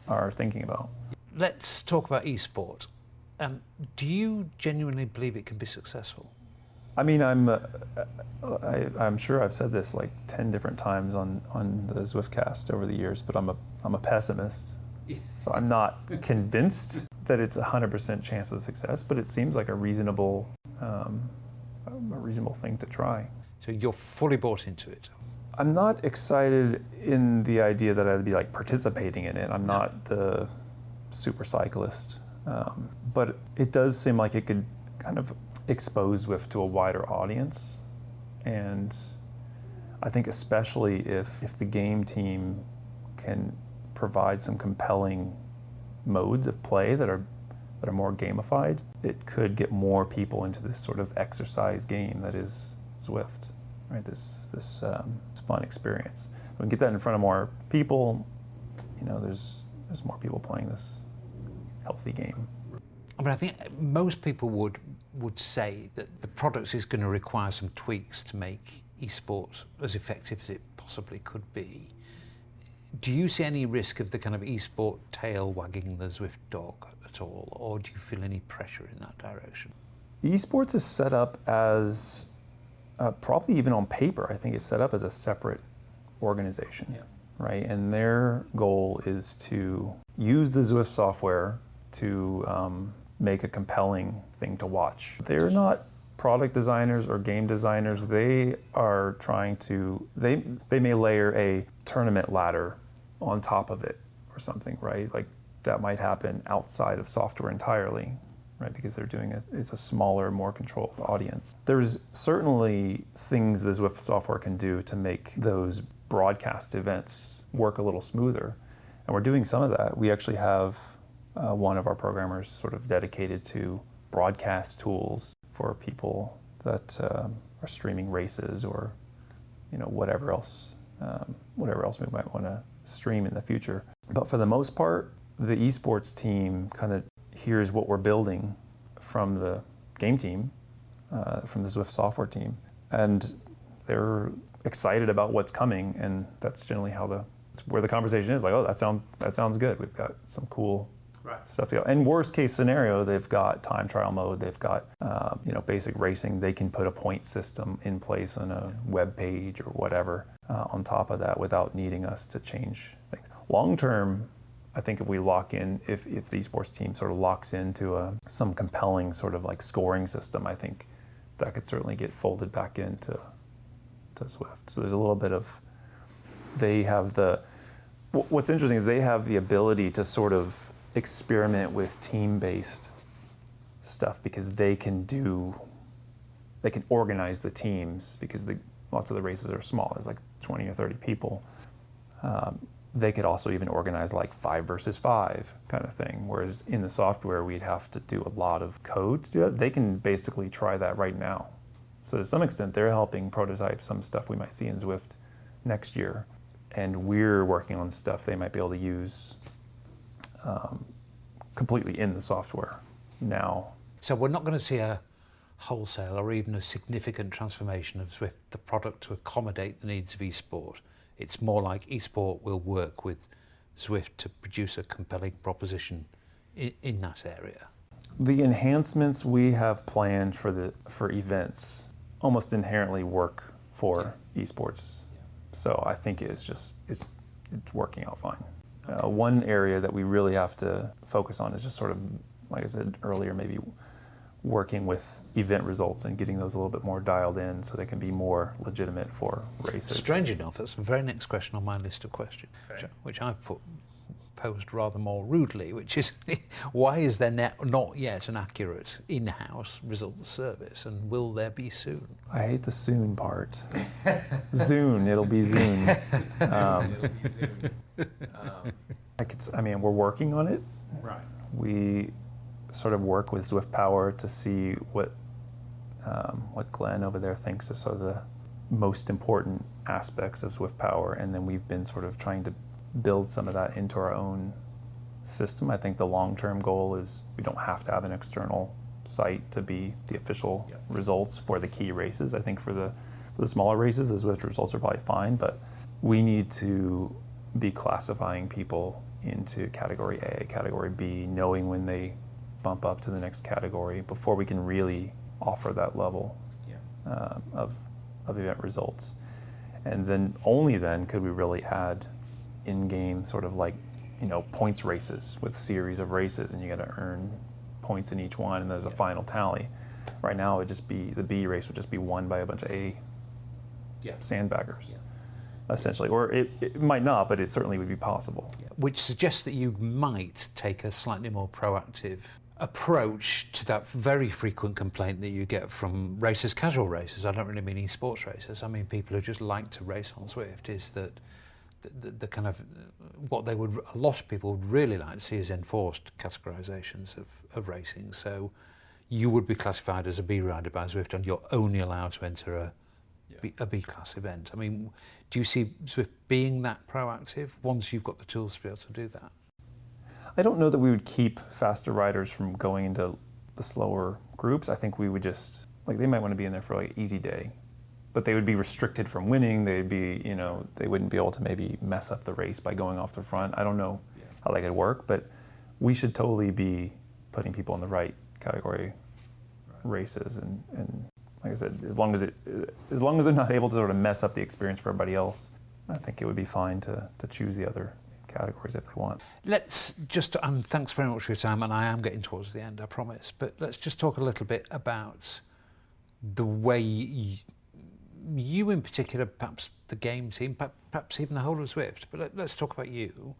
are thinking about. Let's talk about eSport. Do you genuinely believe it can be successful? I mean, I'm sure I've said this 10 different times on the Zwiftcast over the years, but I'm a pessimist. So I'm not convinced that it's 100% chance of success, but it seems like a reasonable thing to try. So you're fully bought into it? I'm not excited in the idea that I'd be participating in it. I'm not the super cyclist, but it does seem like it could kind of expose Zwift to a wider audience, and I think especially if the game team can provide some compelling modes of play that are more gamified, it could get more people into this sort of exercise game that is Zwift, right? This fun experience. If we can get that in front of more people, there's more people playing this healthy game. I mean, I think most people would say that the product is going to require some tweaks to make esports as effective as it possibly could be, do you see any risk of the kind of esport tail wagging the Zwift dog at all, or do you feel any pressure in that direction? Esports is set up as, probably even on paper, I think it's set up as a separate organization, right? And their goal is to use the Zwift software to make a compelling thing to watch. They're not product designers or game designers. They are trying to, they may layer a tournament ladder on top of it or something, right? Like that might happen outside of software entirely, right? Because they're doing it's a smaller, more controlled audience. There's certainly things the Zwift software can do to make those broadcast events work a little smoother. And we're doing some of that. We actually have one of our programmers sort of dedicated to broadcast tools for people that are streaming races or, you know, whatever else we might want to stream in the future. But for the most part, the esports team kind of hears what we're building from the game team, from the Zwift software team, and they're excited about what's coming, and that's generally where the conversation is. Like, oh, that sounds good. We've got some cool stuff. And worst case scenario, they've got time trial mode. They've got basic racing. They can put a point system in place on a web page or whatever on top of that without needing us to change things. Long term, I think if we lock in, if the esports team sort of locks into some compelling sort of like scoring system, I think that could certainly get folded back into Zwift. So there's a little bit of, what's interesting is they have the ability to sort of experiment with team-based stuff because they can organize the teams because lots of the races are small. There's like 20 or 30 people. They could also even organize like 5 versus 5 kind of thing. Whereas in the software, we'd have to do a lot of code to do that. They can basically try that right now. So to some extent, they're helping prototype some stuff we might see in Zwift next year. And we're working on stuff they might be able to use completely in the software now. So we're not going to see a wholesale or even a significant transformation of Zwift, the product, to accommodate the needs of esport. It's more like esport will work with Zwift to produce a compelling proposition in that area. The enhancements we have planned for events almost inherently work for esports. So I think it's working out fine. One area that we really have to focus on is just sort of, like I said earlier, maybe working with event results and getting those a little bit more dialed in so they can be more legitimate for races. Strange enough, that's the very next question on my list of questions, which I've posed rather more rudely, which is, why is there not yet an accurate in-house results service, and will there be soon? I hate the soon part. Zune, it'll be Zune. We're working on it. Right. We sort of work with Zwift Power to see what Glenn over there thinks are sort of the most important aspects of Zwift Power, and then we've been sort of trying to build some of that into our own system. I think the long-term goal is we don't have to have an external site to be the official results for the key races. I think for the smaller races, the Zwift results are probably fine, but we need to be classifying people into category A, category B, knowing when they bump up to the next category before we can really offer that level of event results. And then only then could we really add in-game sort of like, points races with series of races, and you got to earn points in each one, and there's a final tally. Right now, the B race would just be won by a bunch of A sandbaggers, essentially. Or it might not, but it certainly would be possible. Which suggests that you might take a slightly more proactive approach to that very frequent complaint that you get from racers, casual racers. I don't really mean esports racers. I mean people who just like to race on Zwift, is that the kind of what a lot of people would really like to see is enforced categorizations of racing. So you would be classified as a B rider by Zwift, and you're only allowed to enter a B class event. I mean, do you see Zwift being that proactive once you've got the tools to be able to do that? I don't know that we would keep faster riders from going into the slower groups. I think we would just, they might want to be in there for easy day, but they would be restricted from winning. They'd be, they wouldn't be able to maybe mess up the race by going off the front. I don't know how that could work, but we should totally be putting people in the right category races. And like I said, as long as they're not able to sort of mess up the experience for everybody else, I think it would be fine to choose the other categories if they want. Let's just, and thanks very much for your time, and I am getting towards the end, I promise, but let's just talk a little bit about the way you in particular, perhaps the game team, perhaps even the whole of Zwift, but let's talk about you,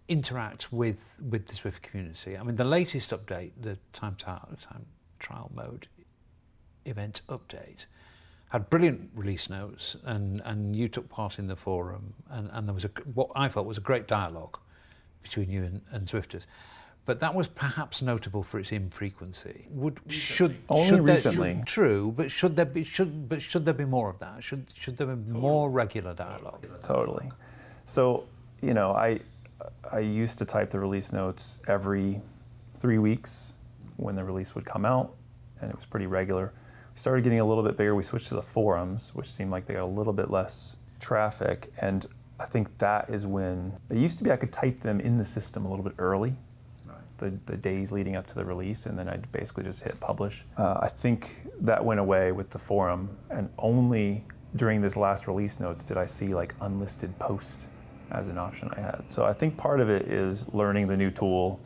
interact with the Zwift community. I mean, the latest update, the time trial mode event update, had brilliant release notes, and you took part in the forum, and there was what I felt was a great dialogue between you and Zwifters. But that was perhaps notable for its infrequency. Should there be more of that? Should there be more regular dialogue? Totally. So, I used to type the release notes every 3 weeks when the release would come out, and it was pretty regular. We started getting a little bit bigger. We switched to the forums, which seemed like they got a little bit less traffic, and I think that is when it used to be I could type them in the system a little bit early, the days leading up to the release, and then I'd basically just hit publish. I think that went away with the forum, and only during this last release notes did I see like unlisted post as an option I had. So I think part of it is learning the new tool,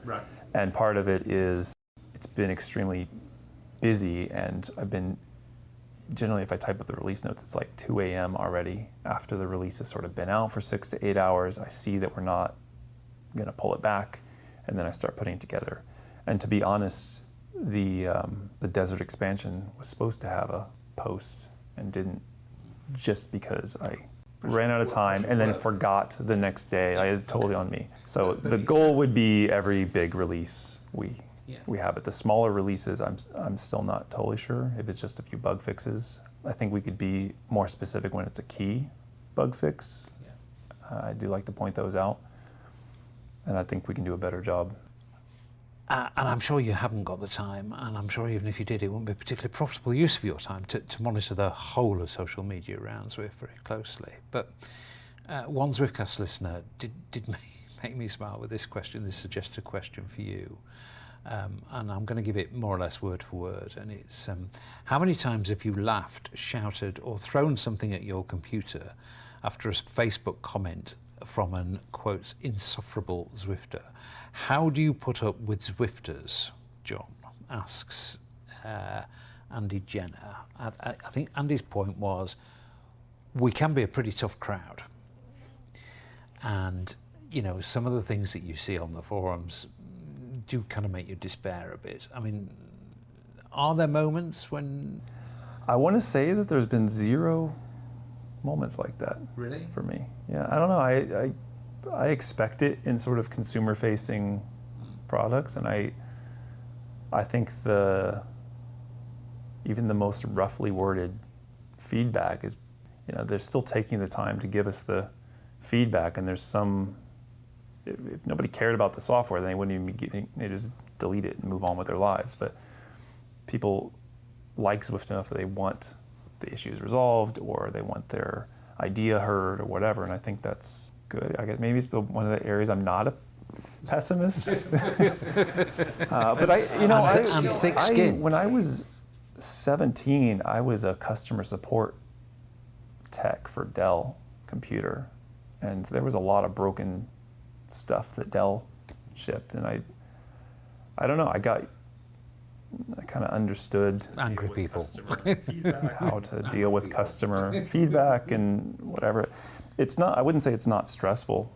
and part of it is it's been extremely busy, and I've been, generally if I type up the release notes, it's like 2 a.m. already after the release has sort of been out for 6 to 8 hours. I see that we're not gonna pull it back, and then I start putting it together. And to be honest, the desert expansion was supposed to have a post and didn't, just because I ran out of time and then forgot the next day. It's totally on me. So the goal would be every big release we have it. The smaller releases, I'm still not totally sure if it's just a few bug fixes. I think we could be more specific when it's a key bug fix. I do like to point those out, and I think we can do a better job. And I'm sure you haven't got the time, and I'm sure even if you did, it wouldn't be a particularly profitable use of your time to monitor the whole of social media around Zwift very closely. But one Zwiftcast listener did make me smile with this question, this suggested question for you. And I'm going to give it more or less word for word. And it's, how many times have you laughed, shouted, or thrown something at your computer after a Facebook comment from an, quote, insufferable Zwifter? How do you put up with Zwifters, John? Asks Andy Jenner. I think Andy's point was, we can be a pretty tough crowd. And, some of the things that you see on the forums do kind of make you despair a bit. I mean, are there moments when... I want to say that there's been 0 moments like that. Really? For me. Yeah, I don't know. I expect it in sort of consumer-facing products, and I think even the most roughly worded feedback is, they're still taking the time to give us the feedback, and there's some... If nobody cared about the software, then they wouldn't even they just delete it and move on with their lives. But people like Zwift enough that they want the issues resolved, or they want their idea heard, or whatever. And I think that's good. I guess maybe it's one of the areas I'm not a pessimist. But I'm thick-skinned. When I was 17, I was a customer support tech for Dell computer, and there was a lot of broken stuff that Dell shipped, and I don't know, I kind of understood angry people how to deal with customer feedback and whatever. I wouldn't say it's not stressful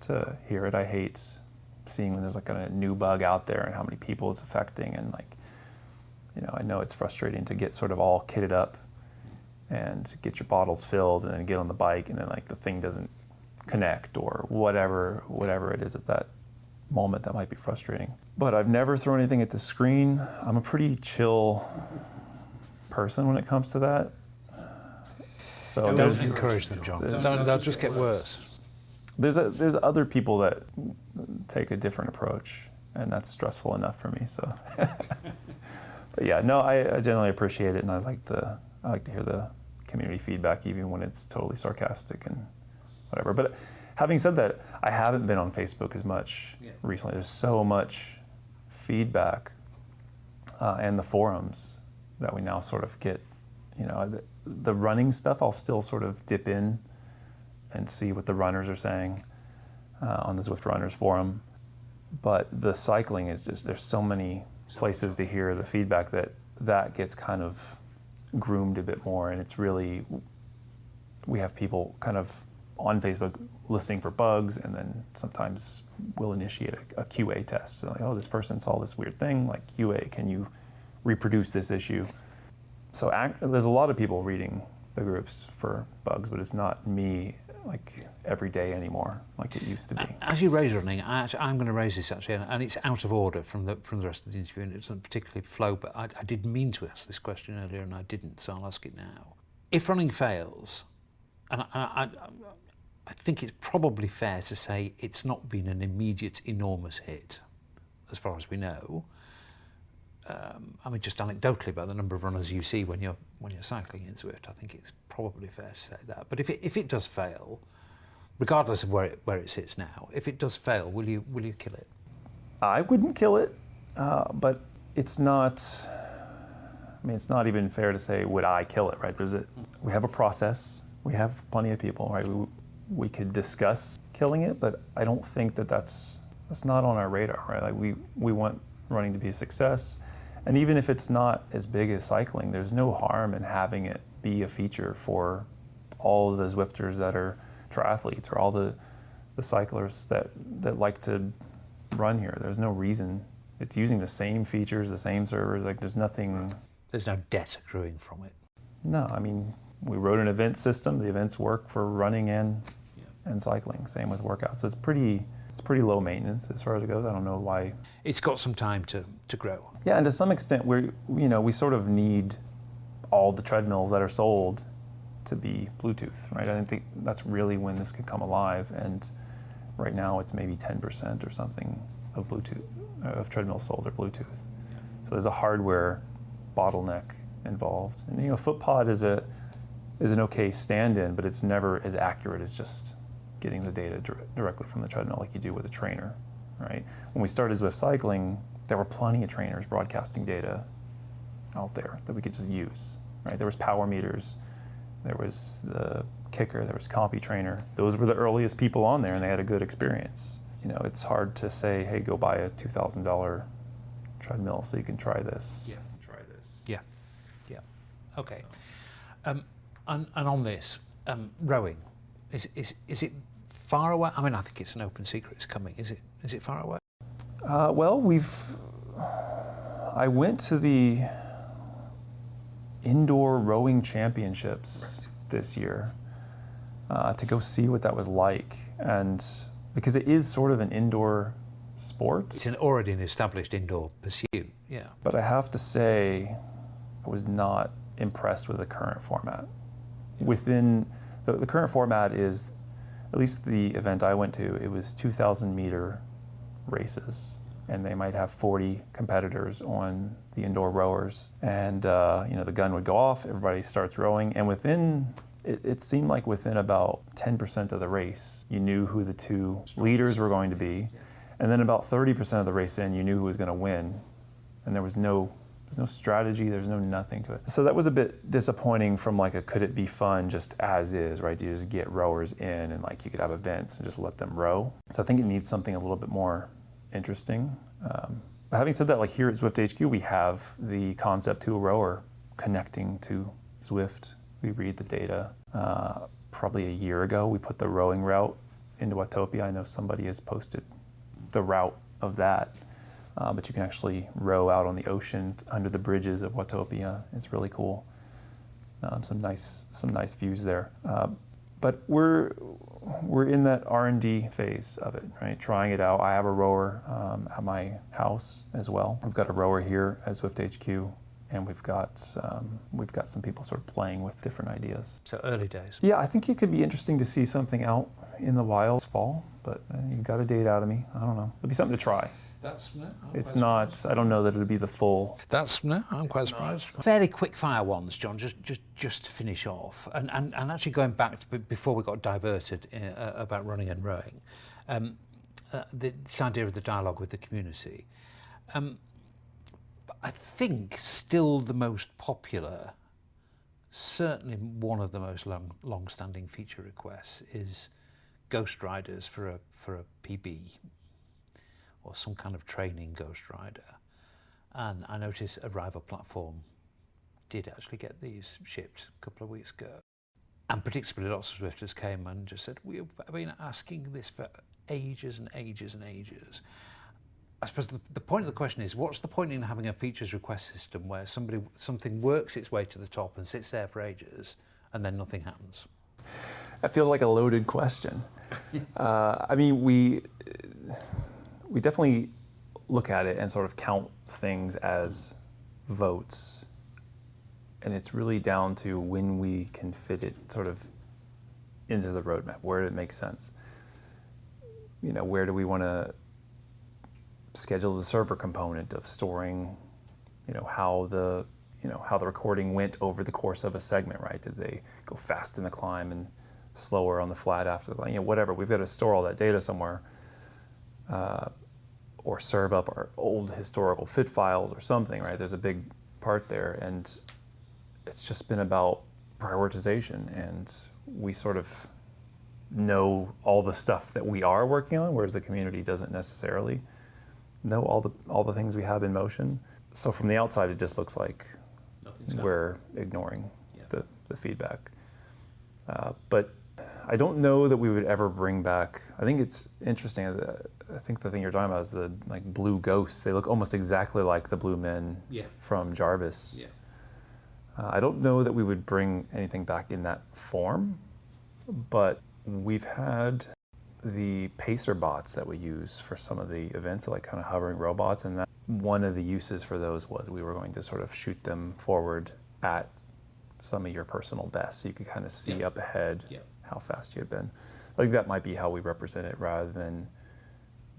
to hear it. I hate seeing when there's like a new bug out there and how many people it's affecting, and I know it's frustrating to get sort of all kitted up and get your bottles filled and then get on the bike and then the thing doesn't connect or whatever it is at that moment. That might be frustrating. But I've never thrown anything at the screen. I'm a pretty chill person when it comes to that. So don't encourage them, John. They'll just get worse. There's other people that take a different approach, and that's stressful enough for me. So, but yeah, no, I generally appreciate it, and I like to hear the community feedback, even when it's totally sarcastic and whatever. But having said that, I haven't been on Facebook as much recently. There's so much feedback and the forums that we now sort of get. The running stuff, I'll still sort of dip in and see what the runners are saying on the Zwift Runners forum. But the cycling is just, there's so many places to hear the feedback that gets kind of groomed a bit more. And it's really, we have people kind of on Facebook listening for bugs, and then sometimes we'll initiate a QA test. So like, oh, this person saw this weird thing, like QA, can you reproduce this issue? So there's a lot of people reading the groups for bugs, but it's not me like every day anymore like it used to be. As you raise running, I'm going to raise this actually, and it's out of order from the rest of the interview, and it doesn't particularly flow, but I did mean to ask this question earlier and I didn't, so I'll ask it now. If running fails, and I think it's probably fair to say it's not been an immediate enormous hit, as far as we know. I mean, just anecdotally, about the number of runners you see when you're cycling in Zwift, I think it's probably fair to say that. But if it does fail, regardless of where it sits now, if it does fail, will you kill it? I wouldn't kill it, but it's not. I mean, it's not even fair to say would I kill it, right? We have a process. We have plenty of people, right? We could discuss killing it, but I don't think that's not on our radar, right? Like we want running to be a success. And even if it's not as big as cycling, there's no harm in having it be a feature for all of the Zwifters that are triathletes, or all the cyclists that like to run here. There's no reason. It's using the same features, the same servers. Like there's nothing. There's no debt accruing from it. No, I mean, we wrote an event system. The events work for running and cycling. Same with workouts. So it's pretty low maintenance as far as it goes. I don't know why. It's got some time to grow. Yeah, and to some extent, we sort of need all the treadmills that are sold to be Bluetooth, right? I think that's really when this could come alive. And right now, it's maybe 10% or something of Bluetooth, of treadmills sold are Bluetooth. Yeah. So there's a hardware bottleneck involved. And FootPod is an okay stand-in, but it's never as accurate as just getting the data directly from the treadmill like you do with a trainer, right? When we started Zwift Cycling, there were plenty of trainers broadcasting data out there that we could just use, right? There was power meters, there was the Kicker, there was CompuTrainer. Those were the earliest people on there, and they had a good experience. It's hard to say, hey, go buy a $2,000 treadmill so you can try this. Yeah, try this. Yeah. Okay. So. And on this, rowing, is it far away? I mean, I think it's an open secret it's coming. Is it far away? Well, I went to the indoor rowing championships this year to go see what that was like, and because it is sort of an indoor sport. It's already an established indoor pursuit, yeah. But I have to say, I was not impressed with the current format. Within the current format is, at least the event I went to, it was 2,000 meter races, and they might have 40 competitors on the indoor rowers. And the gun would go off, everybody starts rowing, and it seemed like within about 10% of the race, you knew who the two leaders were going to be, and then about 30% of the race in, you knew who was going to win, and there's no strategy, there's no nothing to it. So that was a bit disappointing from like a could it be fun just as is, right? You just get rowers in, and like you could have events and just let them row. So I think it needs something a little bit more interesting. But having said that, like here at Zwift HQ, we have the concept to a rower connecting to Zwift. We read the data. Probably a year ago, we put the rowing route into Watopia. I know somebody has posted the route of that. But you can actually row out on the ocean under the bridges of Watopia. It's really cool. Some nice views there. But we're in that R&D phase of it, right? Trying it out. I have a rower at my house as well. We've got a rower here at Zwift HQ, and we've got some people sort of playing with different ideas. So early days. Yeah, I think it could be interesting to see something out in the wild this fall, but you got a date out of me. I don't know. It'll be something to try. It's not. I don't know that it would be the full. I'm quite surprised. Fairly quick fire ones, John, just to finish off, and actually going back to before we got diverted about running and rowing, this idea of the dialogue with the community. I think still the most popular, certainly one of the most long-standing feature requests is ghost riders for a PB or some kind of training ghost rider. And I noticed Arrival Platform did actually get these shipped a couple of weeks ago. And predictably lots of Zwifters came and just said, we've been asking this for ages and ages and ages. I suppose the point of the question is, what's the point in having a features request system where something works its way to the top and sits there for ages and then nothing happens? That feels like a loaded question. I mean, we definitely look at it and sort of count things as votes. And it's really down to when we can fit it sort of into the roadmap, where it makes sense. You know, where do we want to schedule the server component of storing, how the recording went over the course of a segment, right? Did they go fast in the climb and slower on the flat after the climb? Whatever. We've got to store all that data somewhere, or serve up our old historical fit files or something, right? There's a big part there, and it's just been about prioritization, and we sort of know all the stuff that we are working on, whereas the community doesn't necessarily know all the things we have in motion. So from the outside, it just looks like we're ignoring the feedback. But I don't know that we would ever bring back. I think it's interesting. I think the thing you're talking about is the blue ghosts. They look almost exactly like the blue men from Jarvis. Yeah. I don't know that we would bring anything back in that form, but we've had the pacer bots that we use for some of the events, like kind of hovering robots, and that one of the uses for those was we were going to sort of shoot them forward at some of your personal bests, so you could kind of see up ahead how fast you had been. I think that might be how we represent it, rather than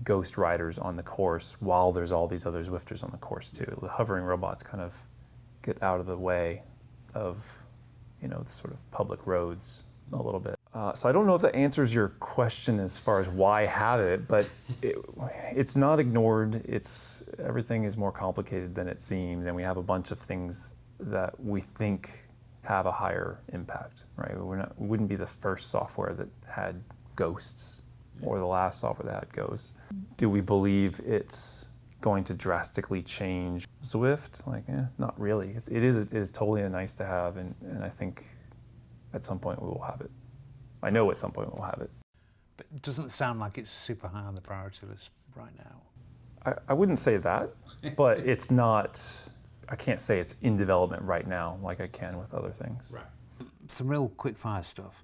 ghost riders on the course while there's all these other Zwifters on the course too. The hovering robots kind of get out of the way of the sort of public roads a little bit. So I don't know if that answers your question as far as why have it, but it's not ignored. Everything is more complicated than it seems, and we have a bunch of things that we think have a higher impact, right? We wouldn't be the first software that had ghosts or the last software that had ghosts. Do we believe it's going to drastically change Zwift? Not really. It is totally a nice to have, and I think at some point we will have it. I know at some point we'll have it. But it doesn't sound like it's super high on the priority list right now. I wouldn't say that, but it's not, I can't say it's in development right now like I can with other things. Right. Some real quick fire stuff.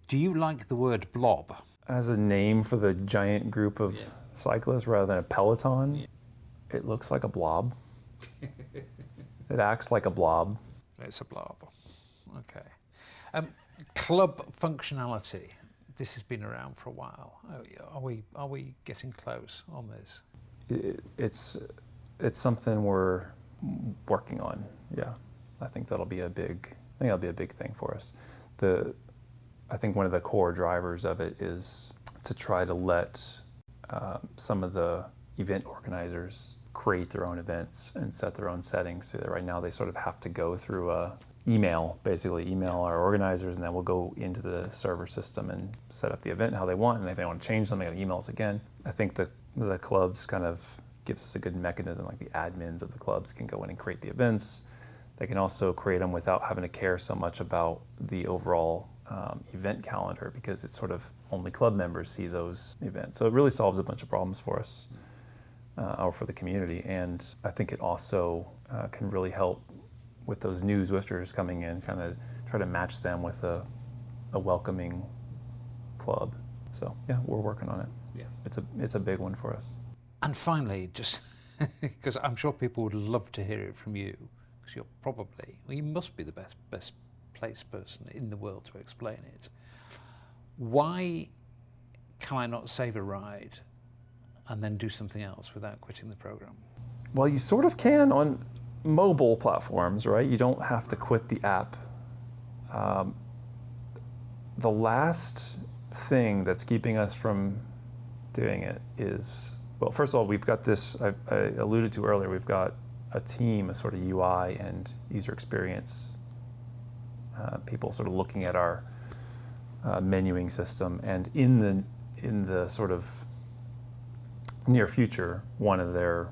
Do you like the word blob? As a name for the giant group of cyclists rather than a peloton, it looks like a blob. It acts like a blob. It's a blob. Okay. Club functionality. This has been around for a while. Are we getting close on this? It's something we're working on. Yeah, I think that'll be a big thing for us. I think one of the core drivers of it is to try to let some of the event organizers create their own events and set their own settings. So that right now they sort of have to go through email our organizers, and then we'll go into the server system and set up the event how they want, and if they want to change something, they got to email us again. I think the clubs kind of gives us a good mechanism, like the admins of the clubs can go in and create the events. They can also create them without having to care so much about the overall event calendar, because it's sort of only club members see those events. So it really solves a bunch of problems for us, or for the community, and I think it also can really help with those new Zwifters coming in, kind of try to match them with a welcoming club. So yeah, we're working on it. Yeah, it's a big one for us. And finally, just because I'm sure people would love to hear it from you, because you must be the best placed person in the world to explain it. Why can I not save a ride and then do something else without quitting the program? Well, you sort of can on mobile platforms, right? You don't have to quit the app. The last thing that's keeping us from doing it is, well, first of all, we've got this, I alluded to earlier, we've got a team, a sort of UI and user experience people sort of looking at our menuing system, and in the sort of near future, one of their,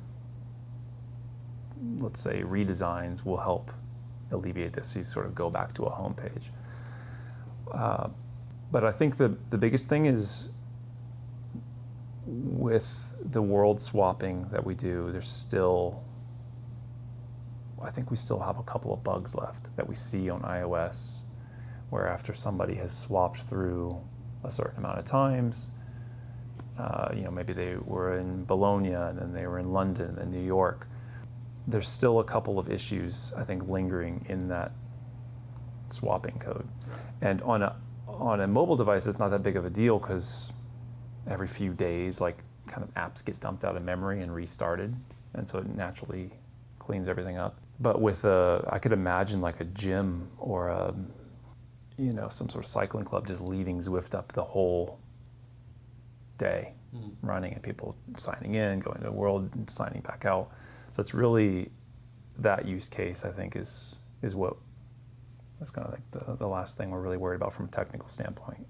let's say, redesigns will help alleviate this. You sort of go back to a home page. But I think the biggest thing is with the world swapping that we do, I think we still have a couple of bugs left that we see on iOS, where after somebody has swapped through a certain amount of times, maybe they were in Bologna and then they were in London and then New York, there's still a couple of issues, I think, lingering in that swapping code. And on a mobile device, it's not that big of a deal because every few days, like, kind of apps get dumped out of memory and restarted, and so it naturally cleans everything up. But with I could imagine like a gym or some sort of cycling club just leaving Zwift up the whole day running, and people signing in, going to the world, and signing back out. So it's really that use case, I think, is what that's kind of like the last thing we're really worried about from a technical standpoint.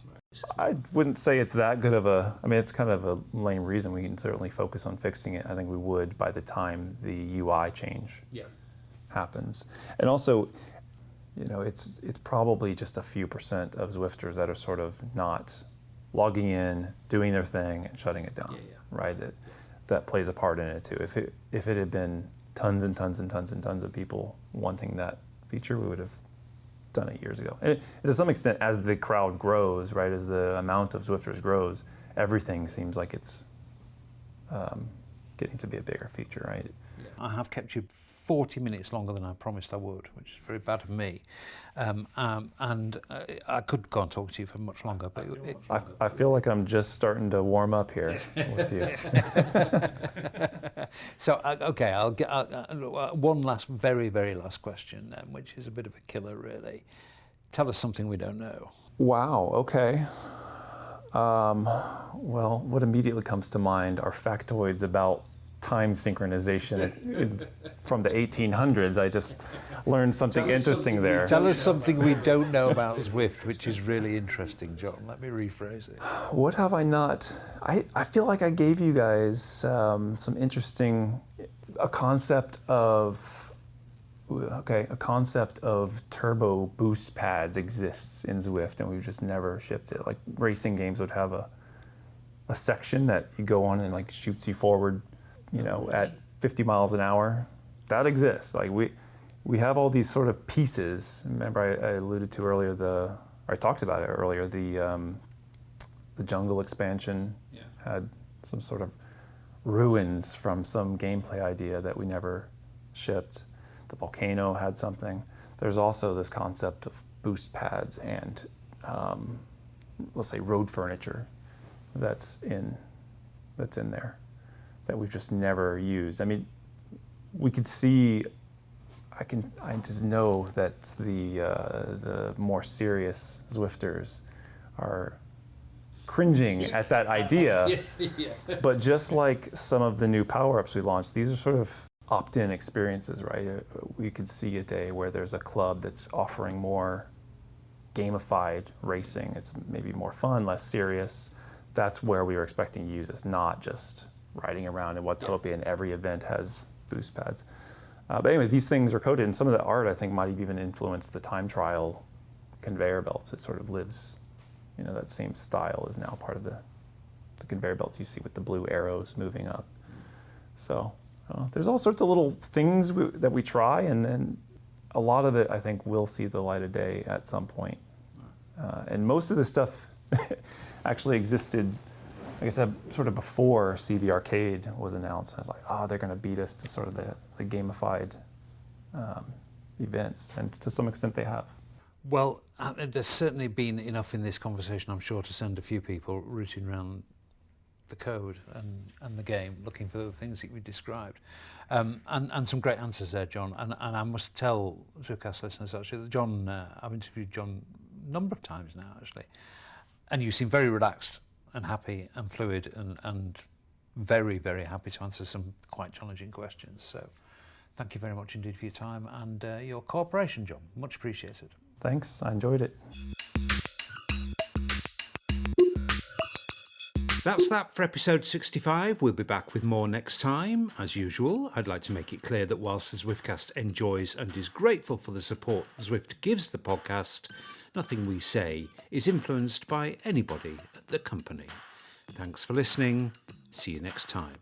I wouldn't say it's that good of it's kind of a lame reason. We can certainly focus on fixing it. I think we would by the time the UI change happens. And also, it's probably just a few % of Zwifters that are sort of not logging in, doing their thing, and shutting it down, right? That plays a part in it too. If it had been tons and tons and tons and tons of people wanting that feature, we would have done it years ago. And to some extent, as the crowd grows, right, as the amount of Zwifters grows, everything seems like it's getting to be a bigger feature, right? I have kept you 40 minutes longer than I promised I would, which is very bad of me. And I could go and talk to you for much longer, but I feel like I'm just starting to warm up here with you. So, okay, I'll get one last, very, very last question then, which is a bit of a killer, really. Tell us something we don't know. Wow, okay. Well, what immediately comes to mind are factoids about time synchronization from the 1800s. I just learned something interesting there. Tell us something we don't know about Zwift, which is really interesting, John. Let me rephrase it. What have I not? I feel like I gave you guys some interesting, a concept of turbo boost pads exists in Zwift, and we've just never shipped it. Like, racing games would have a section that you go on and like shoots you forward, at 50 miles an hour. That exists. Like, we have all these sort of pieces. Remember, I alluded to earlier I talked about it earlier, the jungle expansion had some sort of ruins from some gameplay idea that we never shipped. The volcano had something. There's also this concept of boost pads and, let's say, road furniture that's in there that we've just never used. I mean, we could see, I just know that the more serious Zwifters are cringing at that idea. But just like some of the new power-ups we launched, these are sort of opt-in experiences, right? We could see a day where there's a club that's offering more gamified racing. It's maybe more fun, less serious. That's where we were expecting to use this, not just riding around in Watopia, and every event has boost pads. But anyway, these things are coded, and some of the art, I think, might have even influenced the time trial conveyor belts. It sort of lives, that same style is now part of the conveyor belts you see with the blue arrows moving up. So there's all sorts of little things that we try, and then a lot of it, I think, will see the light of day at some point. And most of this stuff actually existed, like I said, sort of before CV Arcade was announced. I was like, they're going to beat us to sort of the gamified events, and to some extent they have. Well, there's certainly been enough in this conversation, I'm sure, to send a few people rooting around the code and the game, looking for the things that we described. And some great answers there, John. And I must tell Zwiftcast listeners, actually, that John, I've interviewed John a number of times now, actually. And you seem very relaxed and happy and fluid and very, very happy to answer some quite challenging questions. So thank you very much indeed for your time and your cooperation, John. Much appreciated. Thanks, I enjoyed it. That's that for episode 65. We'll be back with more next time. As usual, I'd like to make it clear that whilst the Zwiftcast enjoys and is grateful for the support Zwift gives the podcast, nothing we say is influenced by anybody at the company. Thanks for listening. See you next time.